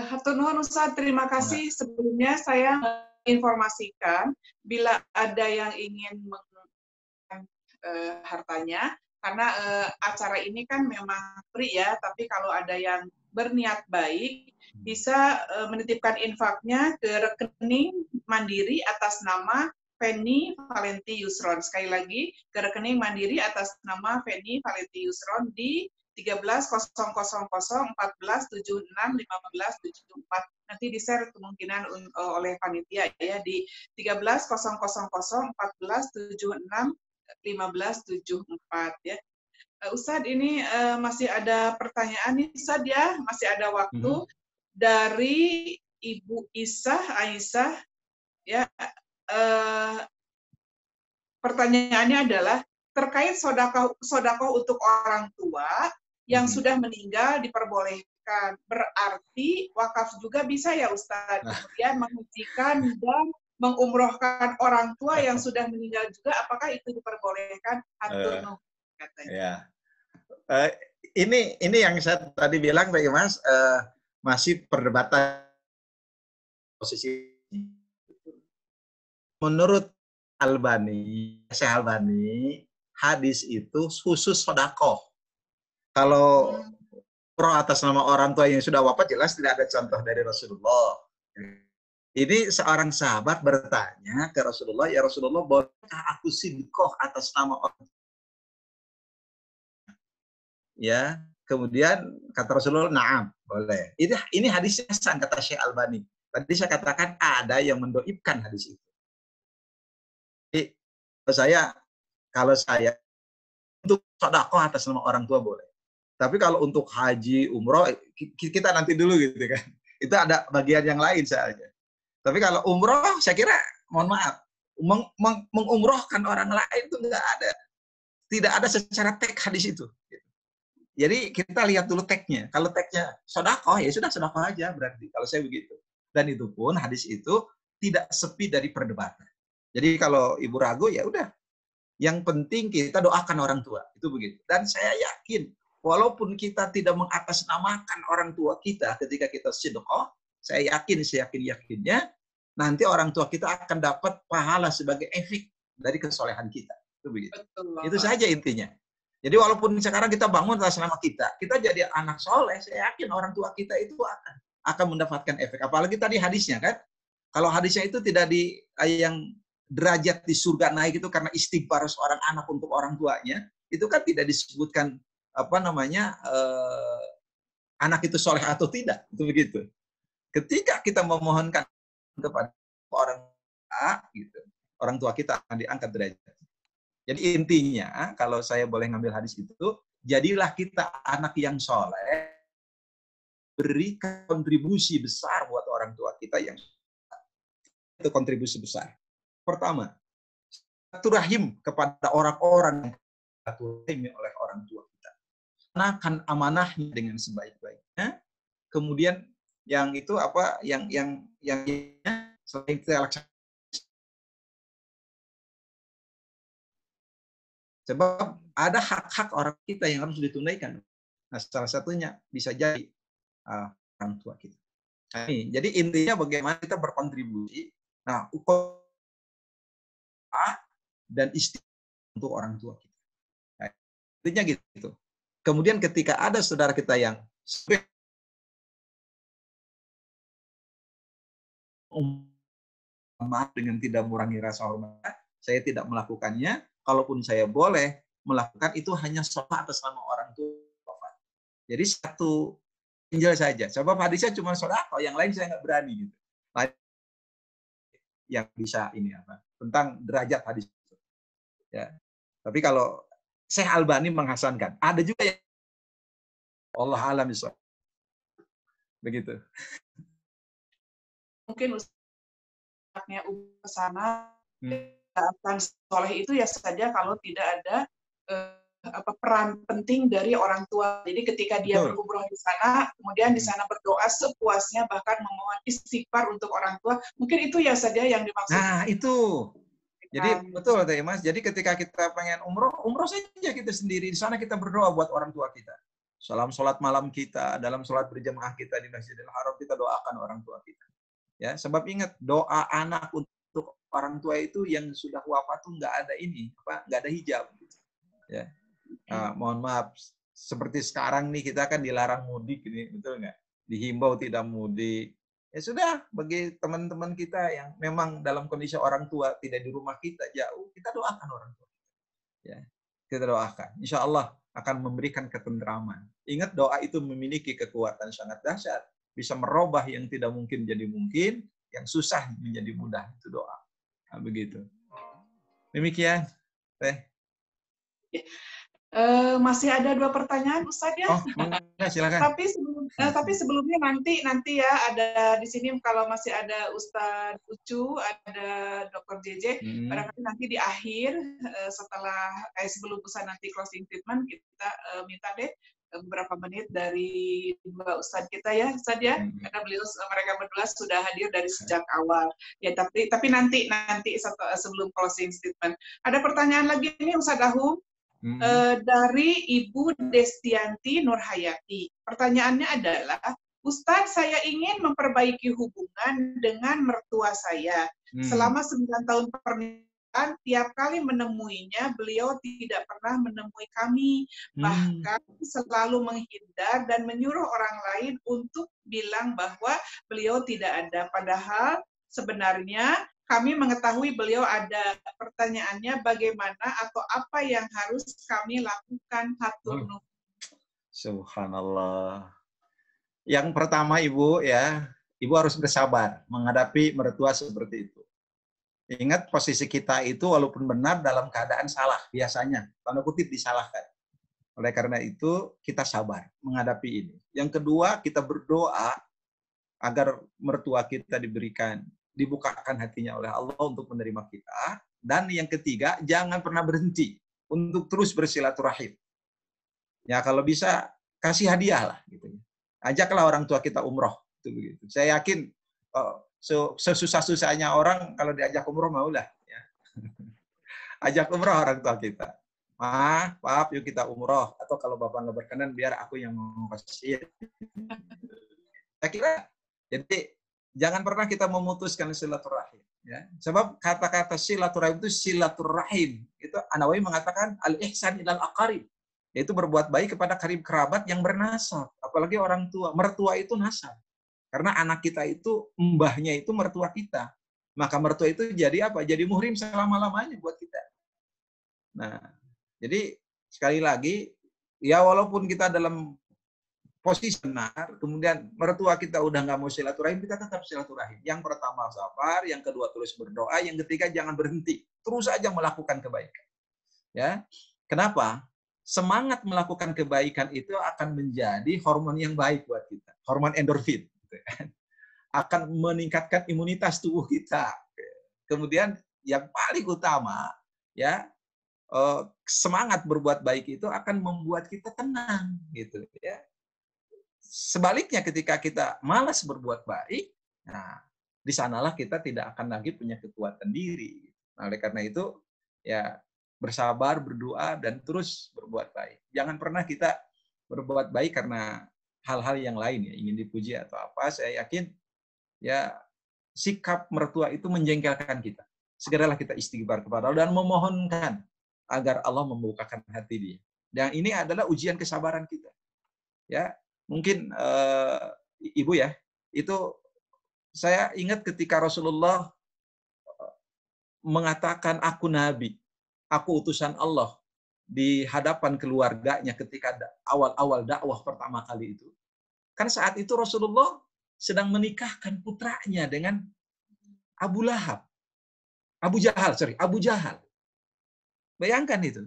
Hatur nuhun Ustaz, terima kasih. Sebelumnya saya menginformasikan bila ada yang ingin hartanya, karena acara ini kan memang free ya, tapi kalau ada yang berniat baik bisa menitipkan infaknya ke rekening Mandiri atas nama Feni Valenti Yusron. Sekali lagi, ke rekening Mandiri atas nama Feni Valenti Yusron di 13.000.14.76.15.74. Nanti di-share kemungkinan oleh panitia ya di 13.000.14.76.15.74 ya. Ustadz, ini masih ada pertanyaan nih Ustadz ya, masih ada waktu dari Ibu Aisyah ya. Pertanyaannya adalah terkait sodakoh untuk orang tua yang sudah meninggal diperbolehkan. Berarti wakaf juga bisa ya Ustadz? Kemudian menghentikan dan mengumrohkan orang tua yang sudah meninggal juga, apakah itu diperbolehkan? Hatur nuhun katanya. Ya. Ini yang saya tadi bilang Pak Mas, masih perdebatan posisi. Menurut Syekh Albani, hadis itu khusus sodakoh. Kalau pro atas nama orang tua yang sudah wafat, jelas tidak ada contoh dari Rasulullah. Ini seorang sahabat bertanya ke Rasulullah, ya Rasulullah, bolehkah aku sedekah atas nama orang? Ya, kemudian kata Rasulullah, na'am, boleh. Ini hadisnya hasan, kata Syekh Albani. Tadi saya katakan ada yang mendoibkan hadis itu. Jadi, kalau saya untuk sedekah atas nama orang tua boleh. Tapi kalau untuk haji, umroh, kita nanti dulu gitu kan. Itu ada bagian yang lain saja. Tapi kalau umroh, saya kira, mohon maaf, mengumrohkan orang lain itu nggak ada. Tidak ada secara teks hadis itu. Jadi kita lihat dulu teksnya. Kalau teksnya sedekah, ya sudah sedekah aja berarti. Kalau saya begitu. Dan itu pun hadis itu tidak sepi dari perdebatan. Jadi kalau ibu ragu, ya udah. Yang penting kita doakan orang tua. Itu begitu. Dan saya yakin, walaupun kita tidak mengatasnamakan orang tua kita ketika kita sedekah, saya yakin-yakinnya, nanti orang tua kita akan dapat pahala sebagai efek dari kesolehan kita. Itu begitu. Betul, itu saja intinya. Jadi walaupun sekarang kita bangun atas nama kita jadi anak soleh, saya yakin orang tua kita itu akan mendapatkan efek. Apalagi tadi hadisnya kan, kalau hadisnya itu tidak di yang derajat di surga naik itu karena istighfar seorang anak untuk orang tuanya, itu kan tidak disebutkan anak itu soleh atau tidak, itu begitu. Ketika kita memohonkan kepada orang tua, gitu, orang tua kita akan diangkat derajat. Jadi intinya, kalau saya boleh ngambil hadis itu, jadilah kita anak yang soleh, berikan kontribusi besar buat orang tua kita yang itu kontribusi besar. Pertama, silaturahim kepada orang-orang yang diturahimi oleh orang tua kita. Laksanakan amanahnya dengan sebaik-baiknya. Kemudian yang itu apa? Yang selain kita laksanakan. Sebab ada hak-hak orang kita yang harus ditunaikan. Nah, salah satunya bisa jadi orang tua kita. Nah, ini. Jadi intinya bagaimana kita berkontribusi. Nah, dan istimewa untuk orang tua kita. Nah, intinya gitu. Kemudian ketika ada saudara kita yang maaf dengan tidak mengurangi rasa hormat, saya tidak melakukannya. Kalaupun saya boleh melakukan itu hanya sholat atas nama orang tua. Jadi satu Injil saja. Sebab hadisnya cuma sedekah, yang lain saya nggak berani gitu. Yang bisa ini apa? Tentang derajat hadis. Ya. Tapi kalau Syekh Albani menghasankan, ada juga yang Allah alam bisa. Begitu. Mungkin ustaznya ke sana akan soleh itu ya saja kalau tidak ada peran penting dari orang tua. Jadi ketika dia berumroh di sana, kemudian di sana berdoa sepuasnya, bahkan memohon istighfar untuk orang tua, mungkin itu ya saja yang dimaksud. Nah itu. Jadi betul Teh Mas. Jadi ketika kita pengen umroh saja kita sendiri di sana, kita berdoa buat orang tua kita. Salam sholat malam kita, dalam sholat berjamaah kita di Masjidil Haram, kita doakan orang tua kita. Ya, sebab ingat doa anak untuk orang tua itu yang sudah wafat tuh nggak ada nggak ada hijab. Ya, mohon maaf. Seperti sekarang nih kita kan dilarang mudik, ini betul nggak? Dihimbau tidak mudik. Ya sudah, bagi teman-teman kita yang memang dalam kondisi orang tua tidak di rumah kita jauh, kita doakan orang tua. Ya, kita doakan. Insya Allah akan memberikan ketenteraman. Ingat doa itu memiliki kekuatan sangat dahsyat, bisa merubah yang tidak mungkin jadi mungkin, yang susah menjadi mudah. Itu doa. Nah, begitu. Demikian, Teh. Masih ada 2 pertanyaan, Ustaz ya. Oh, silakan. Tapi sebelumnya nanti ya ada di sini kalau masih ada Ustaz Ucu, ada Dr. JJ, barangkali nanti di akhir setelah sebelum Ustaz nanti closing statement kita minta deh beberapa menit dari 2 Ustaz kita ya, Ustaz ya, karena mereka berdua sudah hadir dari sejak awal. Ya, tapi nanti sebelum closing statement. Ada pertanyaan lagi nih Ustaz Ahum. Dari Ibu Destianti Nurhayati. Pertanyaannya adalah, Ustadz, saya ingin memperbaiki hubungan dengan mertua saya. Selama 9 tahun pernikahan, tiap kali menemuinya, beliau tidak pernah menemui kami. Bahkan selalu menghindar dan menyuruh orang lain untuk bilang bahwa beliau tidak ada. Padahal sebenarnya kami mengetahui beliau ada. Pertanyaannya bagaimana atau apa yang harus kami lakukan? Hatur nuhun. Subhanallah. Yang pertama Ibu ya, Ibu harus bersabar menghadapi mertua seperti itu. Ingat posisi kita itu walaupun benar dalam keadaan salah biasanya, tanda kutip disalahkan. Oleh karena itu kita sabar menghadapi ini. Yang kedua kita berdoa agar mertua kita dibukakan hatinya oleh Allah untuk menerima kita. Dan yang ketiga, jangan pernah berhenti untuk terus bersilaturahim. Ya kalau bisa kasih hadiah lah gitu. Ajaklah orang tua kita umroh itu begitu. Saya yakin sesusah-susahnya orang kalau diajak umroh maulah ya. Ajak umroh orang tua kita. Pap, yuk kita umroh, atau kalau Bapak nggak berkenan biar aku yang mau kasih. Saya kira jadi jangan pernah kita memutuskan silaturahim. Ya. Sebab kata-kata silaturahim itu silaturahim. Itu An-Nawawi mengatakan al-ihsan ilal aqarib. Yaitu berbuat baik kepada karib kerabat yang bernasab. Apalagi orang tua. Mertua itu nasab. Karena anak kita itu, mbahnya itu mertua kita. Maka mertua itu jadi apa? Jadi muhrim selama-lamanya buat kita. Nah, jadi sekali lagi, ya walaupun kita dalam posisi benar, kemudian mertua kita udah nggak mau silaturahim, kita tetap silaturahim. Yang pertama sabar, yang kedua terus berdoa, yang ketiga jangan berhenti, terus aja melakukan kebaikan. Ya, kenapa? Semangat melakukan kebaikan itu akan menjadi hormon yang baik buat kita, hormon endorfin, gitu kan? Akan meningkatkan imunitas tubuh kita. Kemudian yang paling utama, ya, semangat berbuat baik itu akan membuat kita tenang, gitu ya. Sebaliknya ketika kita malas berbuat baik, nah di sanalah kita tidak akan lagi punya kekuatan diri. Nah, oleh karena itu ya bersabar, berdoa dan terus berbuat baik. Jangan pernah kita berbuat baik karena hal-hal yang lain ya, ingin dipuji atau apa. Saya yakin ya sikap mertua itu menjengkelkan kita. Segeralah kita istighfar kepada Allah dan memohonkan agar Allah membukakan hati dia. Dan ini adalah ujian kesabaran kita. Ya, mungkin Ibu ya, itu saya ingat ketika Rasulullah mengatakan aku nabi, aku utusan Allah di hadapan keluarganya ketika awal-awal dakwah pertama kali itu. Kan saat itu Rasulullah sedang menikahkan putranya dengan Abu Jahal. Bayangkan itu.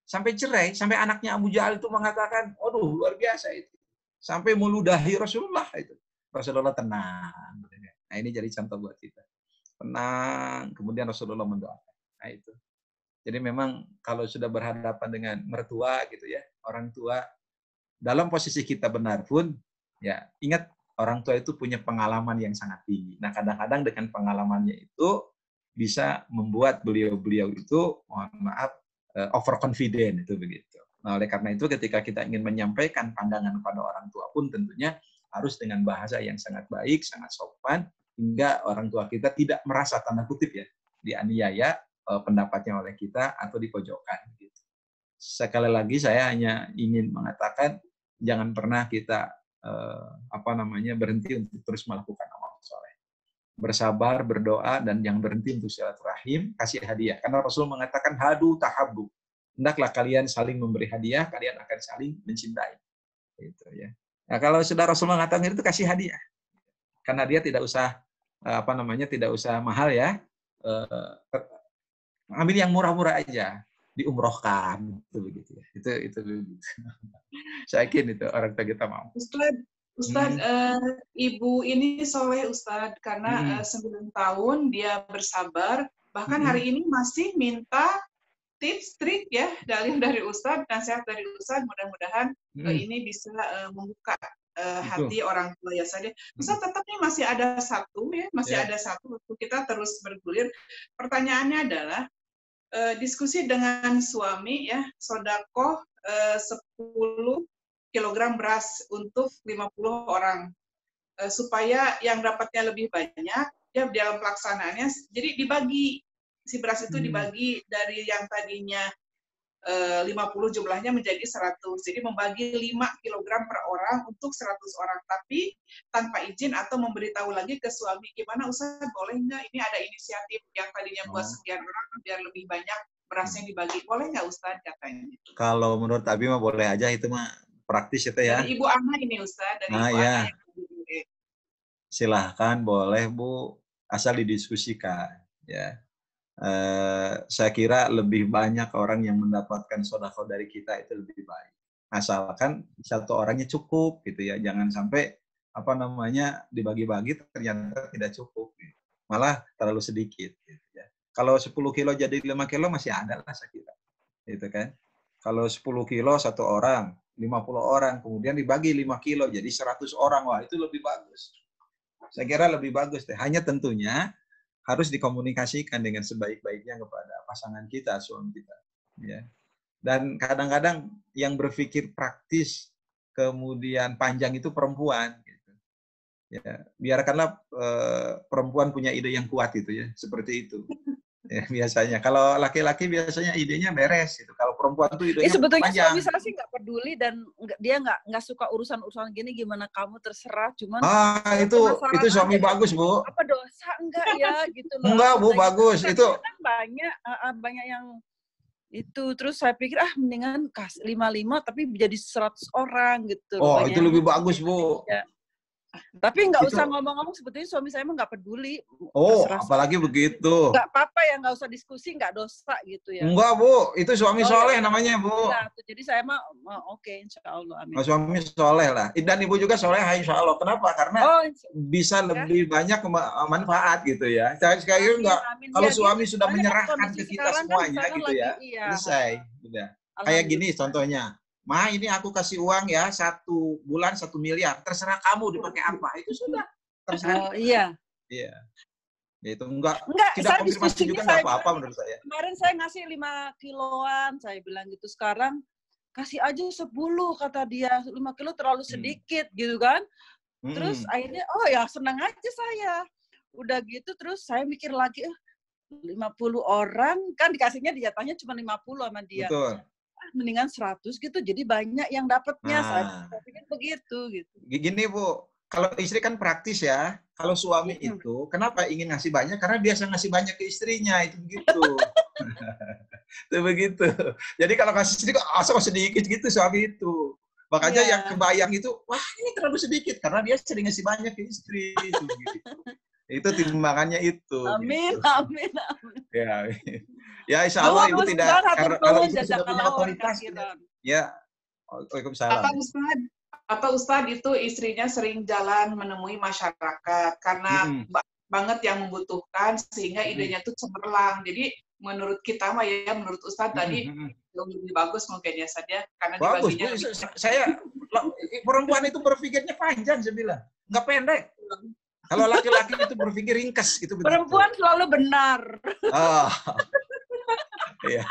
Sampai cerai, sampai anaknya Abu Jahal itu mengatakan, "Aduh, luar biasa itu." Sampai meludahi Rasulullah itu. Rasulullah tenang. Nah, ini jadi contoh buat kita. Tenang, kemudian Rasulullah mendoakan. Nah, itu. Jadi memang kalau sudah berhadapan dengan mertua gitu ya, orang tua dalam posisi kita benar pun ya, ingat orang tua itu punya pengalaman yang sangat tinggi. Nah, kadang-kadang dengan pengalamannya itu bisa membuat beliau-beliau itu, mohon maaf, overconfident itu begitu. Nah, oleh karena itu ketika kita ingin menyampaikan pandangan kepada orang tua pun tentunya harus dengan bahasa yang sangat baik, sangat sopan, hingga orang tua kita tidak merasa tanda kutip ya dianiaya pendapatnya oleh kita atau dipojokkan. Gitu. Sekali lagi saya hanya ingin mengatakan jangan pernah kita berhenti untuk terus melakukan amal soleh. Bersabar, berdoa, dan yang berhenti untuk silaturahim, kasih hadiah. Karena Rasul mengatakan hadu tahabbu. Hendaklah kalian saling memberi hadiah, kalian akan saling mencintai. Gitu ya. Nah, kalau sudah Rasul mengatakan itu kasih hadiah. Karena dia tidak usah tidak usah mahal ya. Ambil yang murah-murah aja, diumrohkan itu begitu ya. Itu saya yakin itu orang tua kita mau. Ustadz, ibu ini soleh Ustadz karena 9 tahun dia bersabar, bahkan hari ini masih minta tips, trik ya dari Ustadz, nasihat dari Ustadz, mudah-mudahan ini bisa membuka hati orang tua ya saja. Ustadz, tetap nih masih ada satu waktu kita terus bergulir. Pertanyaannya adalah diskusi dengan suami ya, sodakoh 10 kilogram beras untuk 50 orang supaya yang dapatnya lebih banyak ya dalam pelaksanaannya. Jadi dibagi si beras itu dibagi dari yang tadinya 50 jumlahnya menjadi 100. Jadi membagi 5 kilogram per orang untuk 100 orang, tapi tanpa izin atau memberitahu lagi ke suami. Gimana Ustaz, boleh nggak? Ini ada inisiatif yang tadinya buat sekian orang biar lebih banyak berasnya dibagi. Boleh nggak Ustaz katanya? Kalau menurut Abi mah boleh aja, itu mah praktis itu ya. Dari Ibu Ana ini Ustaz, dari Ibu ya. Ana yang Silahkan, boleh Bu, asal didiskusikan ya. Saya kira lebih banyak orang yang mendapatkan sedekah dari kita itu lebih baik. Asalkan satu orangnya cukup gitu ya. Jangan sampai dibagi-bagi ternyata tidak cukup. Malah terlalu sedikit gitu ya. Kalau 10 kilo jadi 5 kilo masih ada lah saya kira. Gitu kan. Kalau 10 kilo satu orang, 50 orang, kemudian dibagi 5 kilo jadi 100 orang, wah itu lebih bagus. Saya kira lebih bagus deh. Hanya tentunya harus dikomunikasikan dengan sebaik-baiknya kepada pasangan kita, suami kita. Ya. Dan kadang-kadang yang berpikir praktis kemudian panjang itu perempuan. Gitu. Ya, biarkanlah perempuan punya ide yang kuat itu ya, seperti itu. Ya, biasanya kalau laki-laki biasanya idenya beres gitu. Kalau perempuan tuh idenya sebetulnya panjang. suami saya sih nggak peduli dan dia nggak suka urusan gini, gimana kamu terserah, cuman itu suami bagus Bu. Apa dosa enggak ya gitu loh. Enggak Bu, bagus gitu. itu. Kan banyak yang Itu terus saya pikir mendingan 55 tapi jadi 100 orang gitu. Oh, Pokoknya. itu lebih bagus, Bu. Ya. Tapi nggak Itu- usah ngomong-ngomong, sebetulnya suami saya emang nggak peduli. Oh, Terserah. apalagi begitu. Nggak apa-apa ya, nggak usah diskusi, nggak dosa gitu ya. Enggak, Bu. Itu suami soleh namanya, Bu. Ya, jadi saya mah oke, insya Allah. Amin. Oh, suami soleh lah. Dan ibu juga soleh, insya Allah. Kenapa? Karena bisa lebih banyak manfaat gitu ya. Sekali enggak, kalau Ya, suami gitu. sudah Soalnya menyerahkan kondisi ke kita sekarang kan semuanya sekarang gitu lagi, ya, iya. selesai. Udah. Kayak gini contohnya. Ma, ini aku kasih uang ya 1 bulan 1 miliar. Terserah kamu dipakai apa. Itu sudah. Terserah. Oh, iya. Iya. Itu enggak Enggak, tidak saya konfirmasi diskusinya juga enggak saya apa-apa bilang, menurut saya. kemarin saya ngasih 5 kiloan, saya bilang gitu. Sekarang kasih aja 10 kata dia. 5 kilo terlalu sedikit gitu kan. Terus akhirnya ya senang aja saya. Udah gitu terus saya mikir lagi 50 orang kan dikasihnya jatahnya cuma 50 sama dia. Betul. Mendingan 100 gitu jadi banyak yang dapatnya. Saya pikir begitu gitu. Gini, Bu. Kalau istri kan praktis ya. Kalau suami itu, kenapa ingin ngasih banyak? Karena biasa ngasih banyak ke istrinya. Itu begitu. Itu begitu. Jadi kalau kasih sedikit, kok sedikit gitu suami itu. Makanya yang kebayang itu, wah ini terlalu sedikit. Karena dia sering ngasih banyak ke istri. Itu, gitu. Itu timbangannya itu. Amin, gitu. amin. Ya, ya insya Allah itu tidak. Kalau itu sudah punya otoritas. Ya, Waalaikumsalam. Apa Ustadz itu istrinya sering jalan menemui masyarakat karena banget yang membutuhkan sehingga idenya tuh cemerlang. Jadi menurut kita mah ya, menurut Ustadz tadi lebih bagus mungkin ya saja karena bagus. dibaginya. Saya perempuan itu berpikirnya panjang, saya bilang nggak pendek. Kalau laki-laki itu berpikir ringkas gitu. Perempuan selalu benar. Oh. Iya,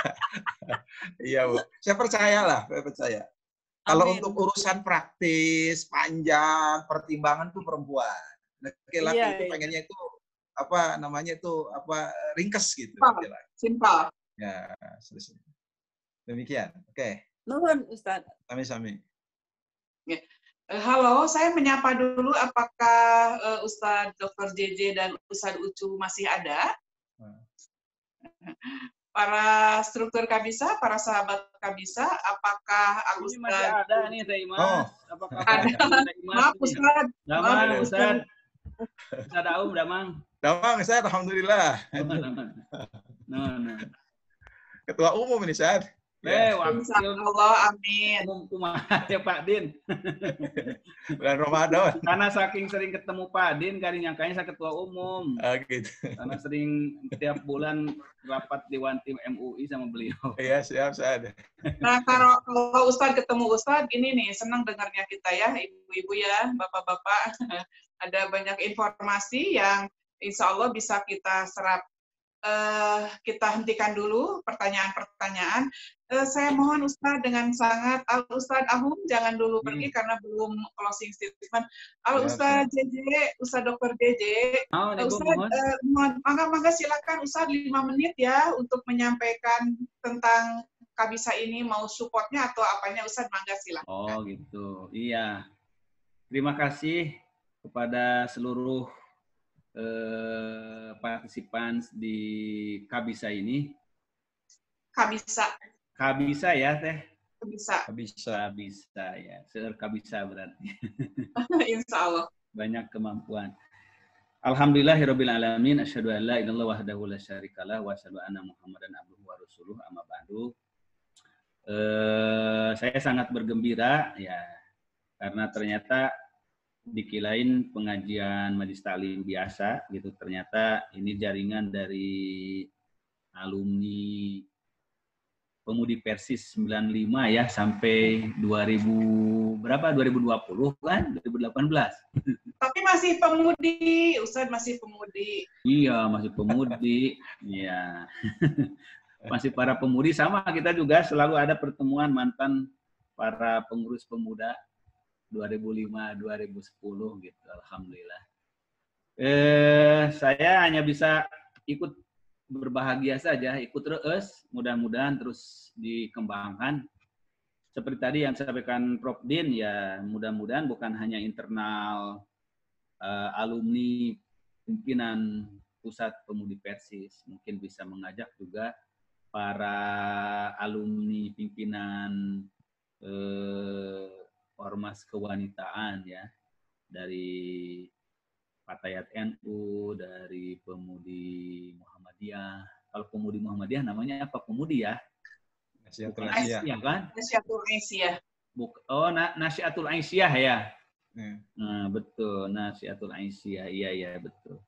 iya Bu. Saya percayalah, saya percaya. Kalau untuk urusan praktis, panjang, pertimbangan tuh perempuan. Laki-laki itu pengennya itu apa namanya itu ringkas gitu. Simpel. Ya, selesai. Demikian. Oke. Nuhun, Ustaz. Sami-sami. Halo, saya menyapa dulu. Apakah Ustadz Dr. JJ dan Ustadz Ucu masih ada? Para struktur Kabisa, para sahabat Kabisa, apakah Ustadz... Masih ada nih, Teh Imas. Oh. Apakah Ada. Maaf, Ustadz. Damang, Ustadz. Ustadz Aum, Damang. Damang, Ustadz. Alhamdulillah. Ketua umum ini, Ustadz. Allah, amin. Kumaha ya Pak Din. Bulan Ramadan. Karena saking sering ketemu Pak Din, kali nyangkanya saya ketua umum. Gitu. Karena sering tiap bulan rapat Dewan Tim MUI sama beliau. Iya, siap, saya ada. Nah, kalau Ustadz ketemu Ustadz, ini nih, senang dengarnya kita ya, ibu-ibu ya, bapak-bapak. Ada banyak informasi yang insya Allah bisa kita serap. Kita hentikan dulu pertanyaan-pertanyaan. Saya mohon Ustadz dengan sangat, Ustadz Ahum jangan dulu pergi karena belum closing statement. Ustadz JJ, Ustadz Dr. JJ, Ustadz mangga silakan Ustadz 5 menit ya untuk menyampaikan tentang Kabisa ini, mau supportnya atau apanya Ustadz, mangga silakan. Oh gitu, iya. Terima kasih kepada seluruh partisipan di Kabisa ini. Kabisa ya Teh? Kabisa ya. Kabisa berarti. Insya Allah. Banyak kemampuan. Alhamdulillahirabbil alamin, asyhadu an la ilaha illallah wahdahu la syarikalah wa asyhadu anna Muhammadan abduhu wa rasuluh, amma ba'du. Saya sangat bergembira ya karena ternyata dikilain pengajian Majelis Taklim biasa gitu, ternyata ini jaringan dari alumni Pemudi Persis 95 ya sampai 2000 berapa 2020 kan 2018. Tapi masih pemudi, Ustadz masih pemudi. Iya, masih pemudi. Iya. Masih para pemudi, sama kita juga selalu ada pertemuan mantan para pengurus pemuda 2005-2010 gitu, alhamdulillah. Saya hanya bisa ikut berbahagia saja, ikut terus, mudah-mudahan terus dikembangkan. Seperti tadi yang disampaikan Prof. Din, ya mudah-mudahan bukan hanya internal alumni pimpinan Pusat Pemudi Persis, mungkin bisa mengajak juga para alumni pimpinan ormas kewanitaan ya, dari Fatayat NU, dari Pemudi Muhammadiyah. Kalau Pemudi Muhammadiyah namanya apa? Pemudi ya? Nasihatul Aisyah Aisyah. kan? Nasihatul Aisyah. Nasihatul Aisyah ya. Nah, betul, Nasihatul Aisyah. Iya, betul.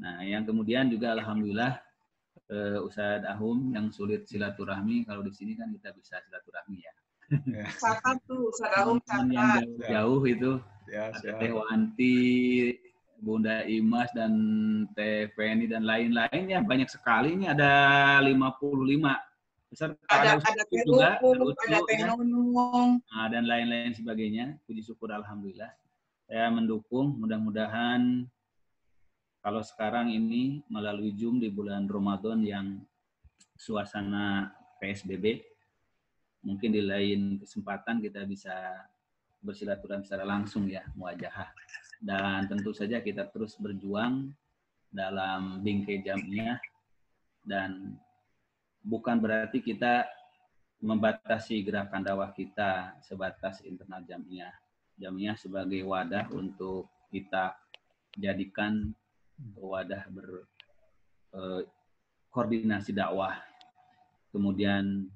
Nah, yang kemudian juga alhamdulillah Ustadz Ahum yang sulit silaturahmi, kalau di sini kan kita bisa silaturahmi ya. Catat tuh, Ustadz Ahum Yang catat. jauh itu ada Teh Wanti, Bunda Imas dan Teh Feni dan lain-lain ya, banyak sekali. Ini ada 55. Ada Teh juga, Upu, ada Teh Nunung. Nah, dan lain-lain sebagainya. Puji syukur alhamdulillah. Saya mendukung, mudah-mudahan kalau sekarang ini melalui Zoom di bulan Ramadan yang suasana PSBB, mungkin di lain kesempatan kita bisa bersilaturahmi secara langsung ya, muajahah. Dan tentu saja kita terus berjuang dalam bingkai jamiah, dan bukan berarti kita membatasi gerakan dakwah kita sebatas internal jamiah. Jamiah sebagai wadah untuk kita jadikan wadah berkoordinasi dakwah. Kemudian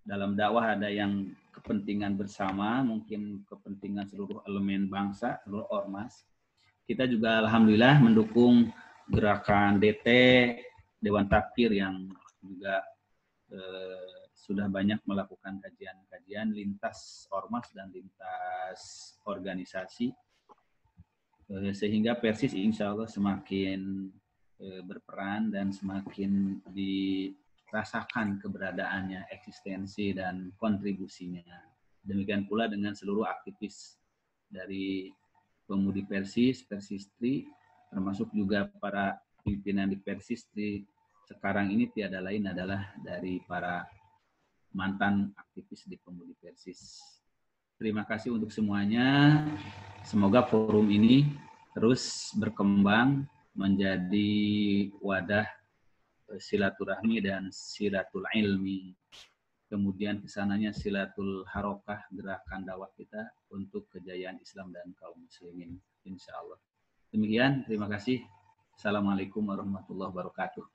dalam dakwah ada yang kepentingan bersama, mungkin kepentingan seluruh elemen bangsa, seluruh ormas. Kita juga alhamdulillah mendukung gerakan DT, Dewan Takfir yang juga sudah banyak melakukan kajian-kajian lintas ormas dan lintas organisasi, sehingga Persis insya Allah semakin berperan dan semakin dirasakan keberadaannya, eksistensi dan kontribusinya. Demikian pula dengan seluruh aktivis dari Pemudi Persis, Persistri, termasuk juga para pimpinan di Persistri sekarang ini tiada lain adalah dari para mantan aktivis di Pemudi Persis. Terima kasih untuk semuanya. Semoga forum ini terus berkembang menjadi wadah silaturahmi dan silatul ilmi. Kemudian kesananya silatul harokah, gerakan dakwah kita untuk kejayaan Islam dan kaum muslimin. Insya Allah. Demikian, terima kasih. Assalamualaikum warahmatullahi wabarakatuh.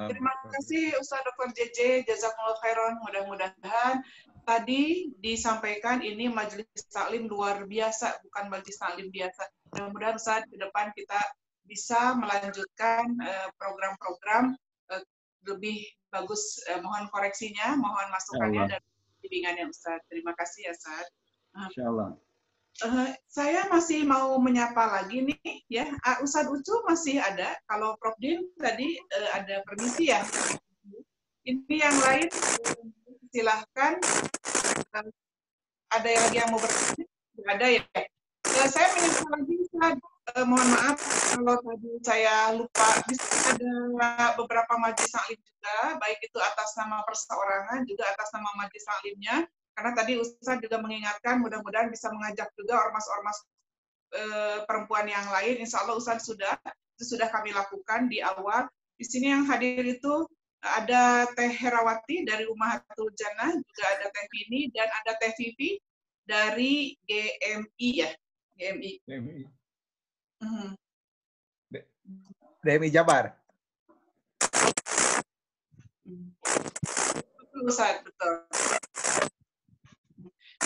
Terima kasih Ustaz Dr. JJ, jazakumullah khairan. Mudah-mudahan tadi disampaikan ini majelis taklim luar biasa, bukan majelis taklim biasa. Mudah-mudahan Ustaz ke depan kita bisa melanjutkan program-program lebih bagus. Mohon koreksinya, mohon masukannya dan bimbingannya Ustaz. Terima kasih ya Ustaz. Insyaallah. Saya masih mau menyapa lagi nih ya, Ustadz Ucu masih ada. Kalau Prof Din tadi ada permisi ya. Ini yang lain silahkan. Ada yang lagi yang mau bertanya? Tidak ada ya. Saya menyapa lagi Ustadz. Mohon maaf kalau tadi saya lupa. Bisa ada beberapa majelis taklim juga, baik itu atas nama perseorangan juga atas nama majelis taklimnya. Karena tadi Ustadz juga mengingatkan, mudah-mudahan bisa mengajak juga ormas-ormas perempuan yang lain. Insya Allah Ustadz sudah kami lakukan di awal. Di sini yang hadir itu ada Teh Herawati dari Ummahatul Jannah, juga ada Teh Vini, dan ada Teh Vivi dari GMI ya. GMI. DMI Jabar. Betul Ustadz, betul.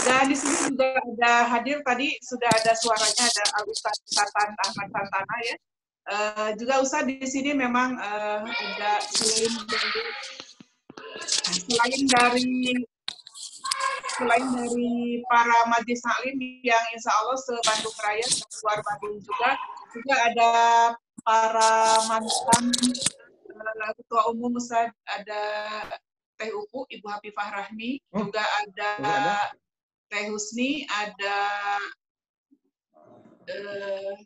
Dan di sini juga ada hadir tadi sudah ada suaranya, ada Al-Ustaz Tatan Ahmad Santana ya. Juga Ustaz di sini memang ada selain dari para majelis taklim yang insya Allah se-Bandung Raya, luar Bandung juga ada para mantan ketua umum Ustaz, ada Teh Upu, Ibu Hafifah Rahmi, juga ada Teh Husni, ada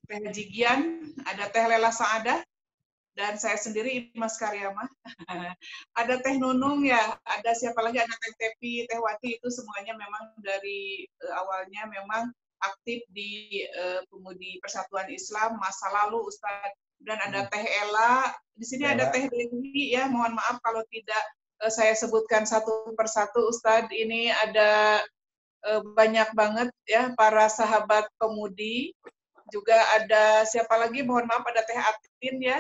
Teh Jigian, ada Teh Lela Saadah, dan saya sendiri Mas Karyama. Ada Teh Nunung ya, ada siapa lagi, ada Teh Tepi, Teh Wati, itu semuanya memang dari awalnya memang aktif di Pemudi Persatuan Islam. Masa lalu Ustadz kemudian ada Teh Ella, di sini ada Teh Dewi ya, mohon maaf kalau tidak saya sebutkan satu persatu Ustadz. Ini ada banyak banget ya para sahabat pemudi, juga ada siapa lagi, mohon maaf, ada Teh Atin ya,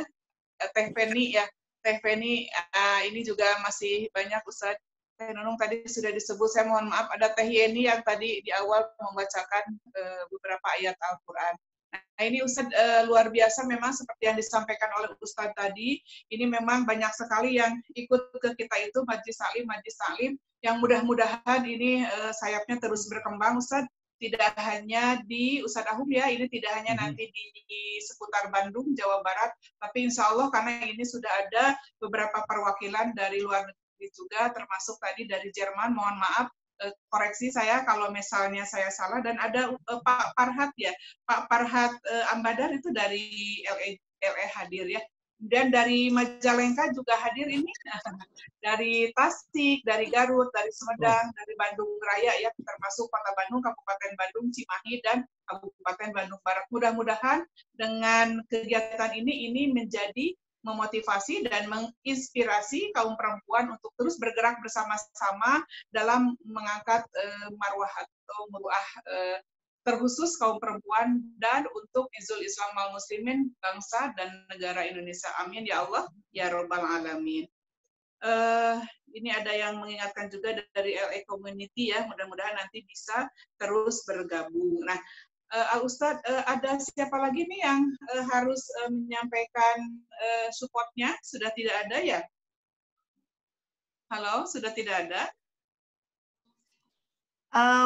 Teh Feni ya, Teh Feni ini juga masih banyak Ustadz. Teh Nunung tadi sudah disebut, saya mohon maaf, ada Teh Yeni yang tadi di awal membacakan beberapa ayat Al-Quran. Nah ini Ustadz luar biasa memang seperti yang disampaikan oleh Ustadz tadi, ini memang banyak sekali yang ikut ke kita itu Majlis Salim, yang mudah-mudahan ini sayapnya terus berkembang Ustadz, tidak hanya di Ustadz Ahum ya, ini tidak hanya nanti di seputar Bandung, Jawa Barat, tapi insya Allah karena ini sudah ada beberapa perwakilan dari luar negeri juga, termasuk tadi dari Jerman, mohon maaf, koreksi saya kalau misalnya saya salah, dan ada Pak Farhat ya, Pak Farhat Ambadar itu dari LA hadir ya, dan dari Majalengka juga hadir ini, dari Tasik, dari Garut, dari Sumedang, dari Bandung Raya ya, termasuk Kota Bandung, Kabupaten Bandung, Cimahi, dan Kabupaten Bandung Barat. Mudah-mudahan dengan kegiatan ini menjadi memotivasi dan menginspirasi kaum perempuan untuk terus bergerak bersama-sama dalam mengangkat marwah atau muruah terkhusus kaum perempuan dan untuk izul Islam wal muslimin, bangsa dan negara Indonesia. Amin ya Allah ya Rabbal alamin. Ini ada yang mengingatkan juga dari LA Community ya, mudah-mudahan nanti bisa terus bergabung. Nah, Ustadz, ada siapa lagi nih yang harus menyampaikan supportnya? Sudah tidak ada ya? Halo, sudah tidak ada?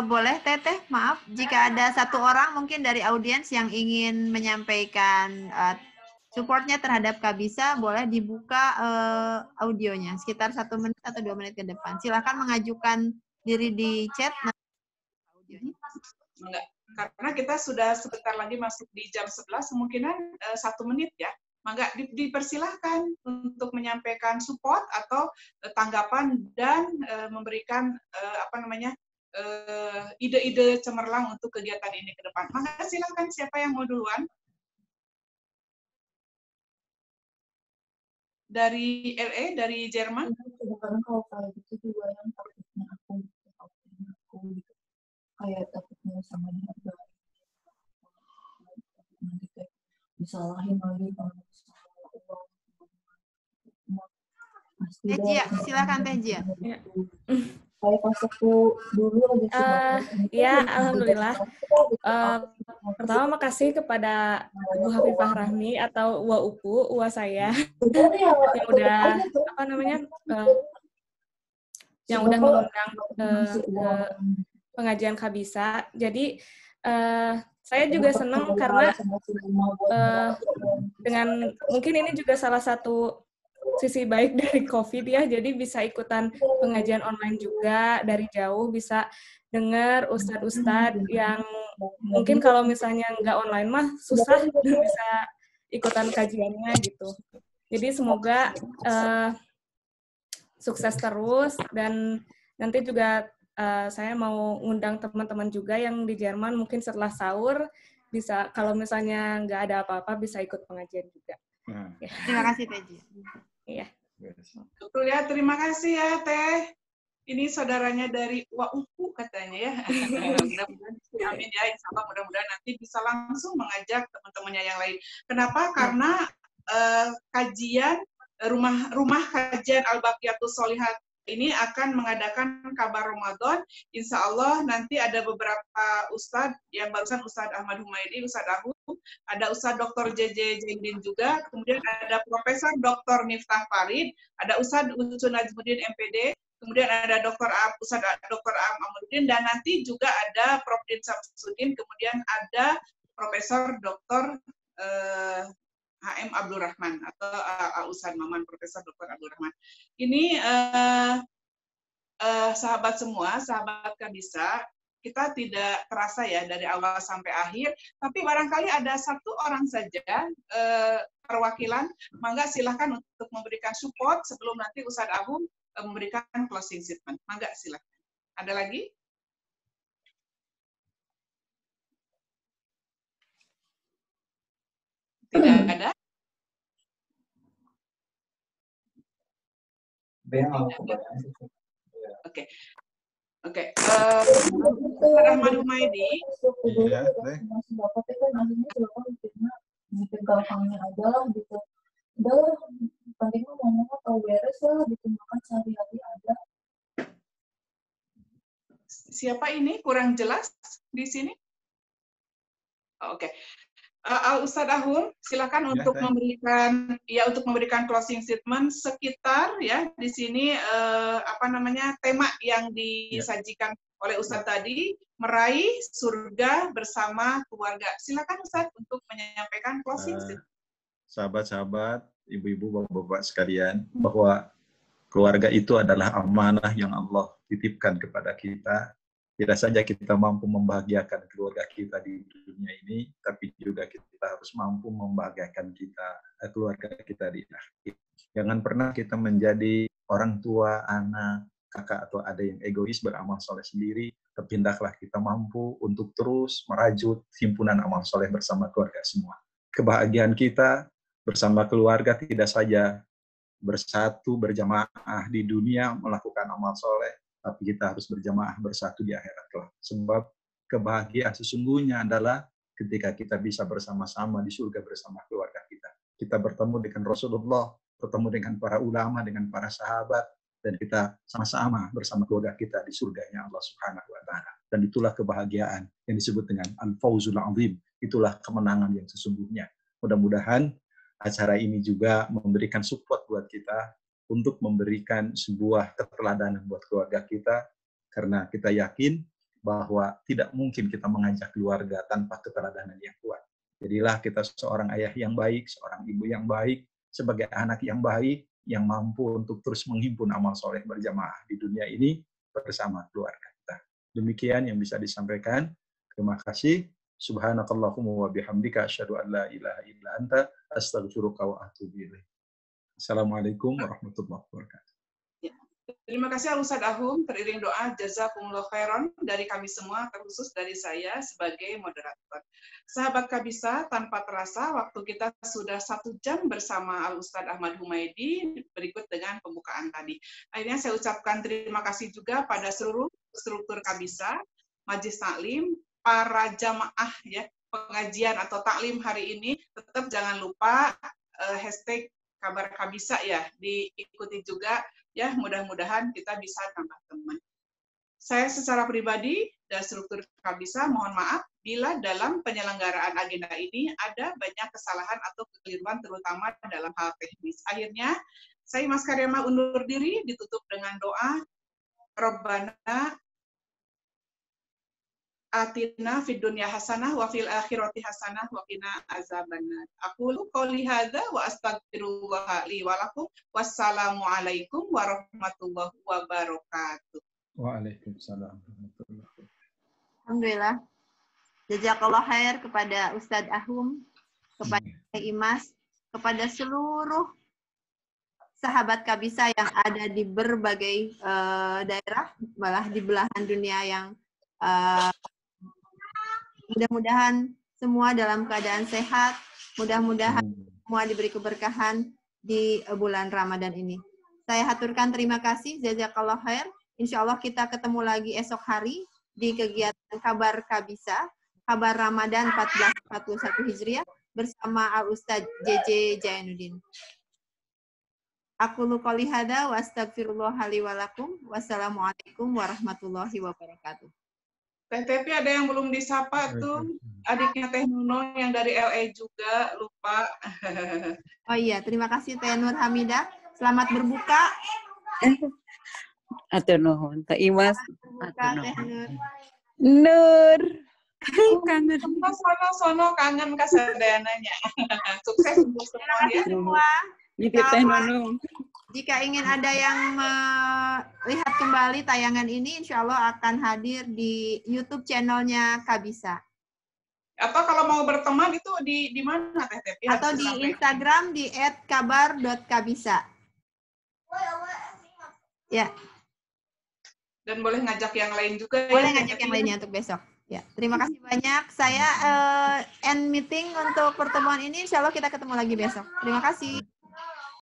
Boleh Teteh, maaf jika ada satu orang mungkin dari audiens yang ingin menyampaikan supportnya terhadap Kabisa, boleh dibuka audionya sekitar 1 menit atau 2 menit ke depan. Silakan mengajukan diri di chat. Audionya. Enggak, karena kita sudah sebentar lagi masuk di jam 11, kemungkinan 1 menit ya. Maka dipersilahkan untuk menyampaikan support atau tanggapan dan memberikan ide-ide cemerlang untuk kegiatan ini ke depan. Maka silakan, siapa yang mau duluan? Dari LA, dari Jerman? Kalau kayak gitu juga yang takutnya aku gitu. Kayak takutnya sama dihargai. Nanti kayak disalahin lagi kalau Teh Jia, silakan Teh Jia. Kayak pas aku dulu Ya, alhamdulillah. Pertama makasih kepada Bu Hafifah Rahmi atau Uwa Upu, Uwa saya yang udah yang udah mengundang pengajian Kabisa. Jadi saya juga senang karena dengan mungkin ini juga salah satu sisi baik dari COVID ya, jadi bisa ikutan pengajian online juga dari jauh, bisa dengar ustadz-ustadz yang mungkin kalau misalnya nggak online mah susah bisa ikutan kajiannya gitu. Jadi semoga sukses terus, dan nanti juga saya mau ngundang teman-teman juga yang di Jerman, mungkin setelah sahur bisa, kalau misalnya nggak ada apa-apa bisa ikut pengajian juga. Ya. Terima kasih Teh Jia. Iya. Betul ya, terima kasih ya Teh. Ini saudaranya dari Waupu katanya ya. Mudah-mudahan, amin ya, insya Allah mudah-mudahan nanti bisa langsung mengajak teman-temannya yang lain. Kenapa? Karena kajian rumah kajian Al-Baqiyatus Sholihat ini akan mengadakan kabar Ramadan. Insya Allah nanti ada beberapa ustadz, yang barusan Ustadz Ahmad Humaydi, Ustadz Ahum, ada Ustadz Dr. JJ Jendin juga, kemudian ada Profesor Dr. Miftah Farid, ada Ustadz Ucu Najmuddin MPD, kemudian ada Ustadz Dr. Amaluddin, dan nanti juga ada Prof. Din Samsudin, kemudian ada Profesor Dr. HM Abdul Rahman atau Ustadz Maman, Profesor Dr. Abdul Rahman. Ini sahabat semua, sahabat Kabisa, kita tidak terasa ya dari awal sampai akhir, tapi barangkali ada satu orang saja perwakilan, mangga silahkan untuk memberikan support sebelum nanti Ustadz Ahum memberikan closing statement. Mangga silahkan. Ada lagi? Tidak ada? Oke. Oke. Ustaz Ahmad Humaydi. Iya, masih dapat itu nantinya silakan bikin gampangnya aja lah gitu. Udah, penting mah ngomong atau beres lah gitu, makan sehari-hari ada. Siapa ini? Kurang jelas di sini? Oke. Ustadz Ahum, silakan untuk memberikan closing statement sekitar ya di sini tema yang disajikan oleh Ustadz tadi, meraih surga bersama keluarga. Silakan Ustadz untuk menyampaikan closing statement. Sahabat-sahabat, ibu-ibu, bapak-bapak sekalian, bahwa keluarga itu adalah amanah yang Allah titipkan kepada kita. Tidak saja kita mampu membahagiakan keluarga kita di dunia ini, tapi juga kita harus mampu membahagiakan keluarga kita di akhir. Jangan pernah kita menjadi orang tua, anak, kakak, atau ada yang egois beramal soleh sendiri, tapi hendaklah kita mampu untuk terus merajut himpunan amal soleh bersama keluarga semua. Kebahagiaan kita bersama keluarga tidak saja bersatu berjamaah di dunia melakukan amal soleh, tapi kita harus berjamaah bersatu di akhirat kelak. Sebab kebahagiaan sesungguhnya adalah ketika kita bisa bersama-sama di surga bersama keluarga kita. Kita bertemu dengan Rasulullah, bertemu dengan para ulama, dengan para sahabat, dan kita sama-sama bersama keluarga kita di surganya Allah Subhanahu wa Ta'ala. Dan itulah kebahagiaan yang disebut dengan Al-Fawzul Azim. Itulah kemenangan yang sesungguhnya. Mudah-mudahan acara ini juga memberikan support buat kita untuk memberikan sebuah keteladanan buat keluarga kita, karena kita yakin bahwa tidak mungkin kita mengajak keluarga tanpa keteladanan yang kuat. Jadilah kita seorang ayah yang baik, seorang ibu yang baik, sebagai anak yang baik, yang mampu untuk terus menghimpun amal soleh berjamaah di dunia ini bersama keluarga kita. Demikian yang bisa disampaikan. Terima kasih. Subhanakallahumma wa bihamdika asyhadu an la ilaha illa anta astaghfiruka wa atubu ilaik. Assalamualaikum warahmatullahi wabarakatuh. Ya. Terima kasih Ustadz Ahum, teriring doa jazakumullah khairan dari kami semua, terkhusus dari saya sebagai moderator. Sahabat Kabisa, tanpa terasa waktu kita sudah 1 jam bersama Al-Ustadz Ahmad Humaydi berikut dengan pembukaan tadi. Akhirnya saya ucapkan terima kasih juga pada seluruh struktur Kabisa, Majelis Taklim, para jamaah ya pengajian atau taklim hari ini. Tetap jangan lupa hashtag Kabar Kabisa ya, diikuti juga ya, mudah-mudahan kita bisa tambah teman. Saya secara pribadi dan struktur Kabisa mohon maaf bila dalam penyelenggaraan agenda ini ada banyak kesalahan atau kekeliruan terutama dalam hal teknis. Akhirnya saya Mas Karyama undur diri, ditutup dengan doa Rabbana atina fid dunya hasanah wa fil akhirati hasanah wa qina azabannar. Aqulu qouli hadza wa astaghfirullah li wa lakum. Wassalamu alaikum warahmatullahi wabarakatuh. Waalaikumsalam warahmatullahi wabarakatuh. Alhamdulillah. Jazakallah khair kepada Ustadz Ahum, kepada Imas, kepada seluruh sahabat Kabisa yang ada di berbagai daerah, malah di belahan dunia yang mudah-mudahan semua dalam keadaan sehat, mudah-mudahan semua diberi keberkahan di bulan Ramadan ini. Saya haturkan terima kasih, jazakallah khair. Insya Allah kita ketemu lagi esok hari di kegiatan Kabar Kabisa, Kabar Ramadan 1441 Hijriah bersama Al-Ustadz JJ Jainuddin. Aku qouli hadza wa astaghfirullah li wa lakum. Wassalamualaikum warahmatullahi wabarakatuh. Teh Tepi ada yang belum disapa tuh, adiknya Teh Nuno yang dari LA juga, lupa. Oh iya, terima kasih Teh Nur Hamidah. Selamat berbuka. Atur nuhun, Teh Imas. Berbuka Teh Nur. Nur. Kangen. Sono kangen kasadeananya. Sukses untuk semua ya. Semua. Teh Nuno. Jika ingin ada yang melihat kembali tayangan ini, insya Allah akan hadir di YouTube channelnya Kabisa. Atau kalau mau berteman itu di mana Teh Tepi? Atau di Instagram di @kabar.kabisa. Ya. Dan boleh ngajak yang lain juga. Boleh ngajak yang lainnya untuk besok. Ya, terima kasih banyak. Saya end meeting untuk pertemuan ini. Insya Allah kita ketemu lagi besok. Terima kasih.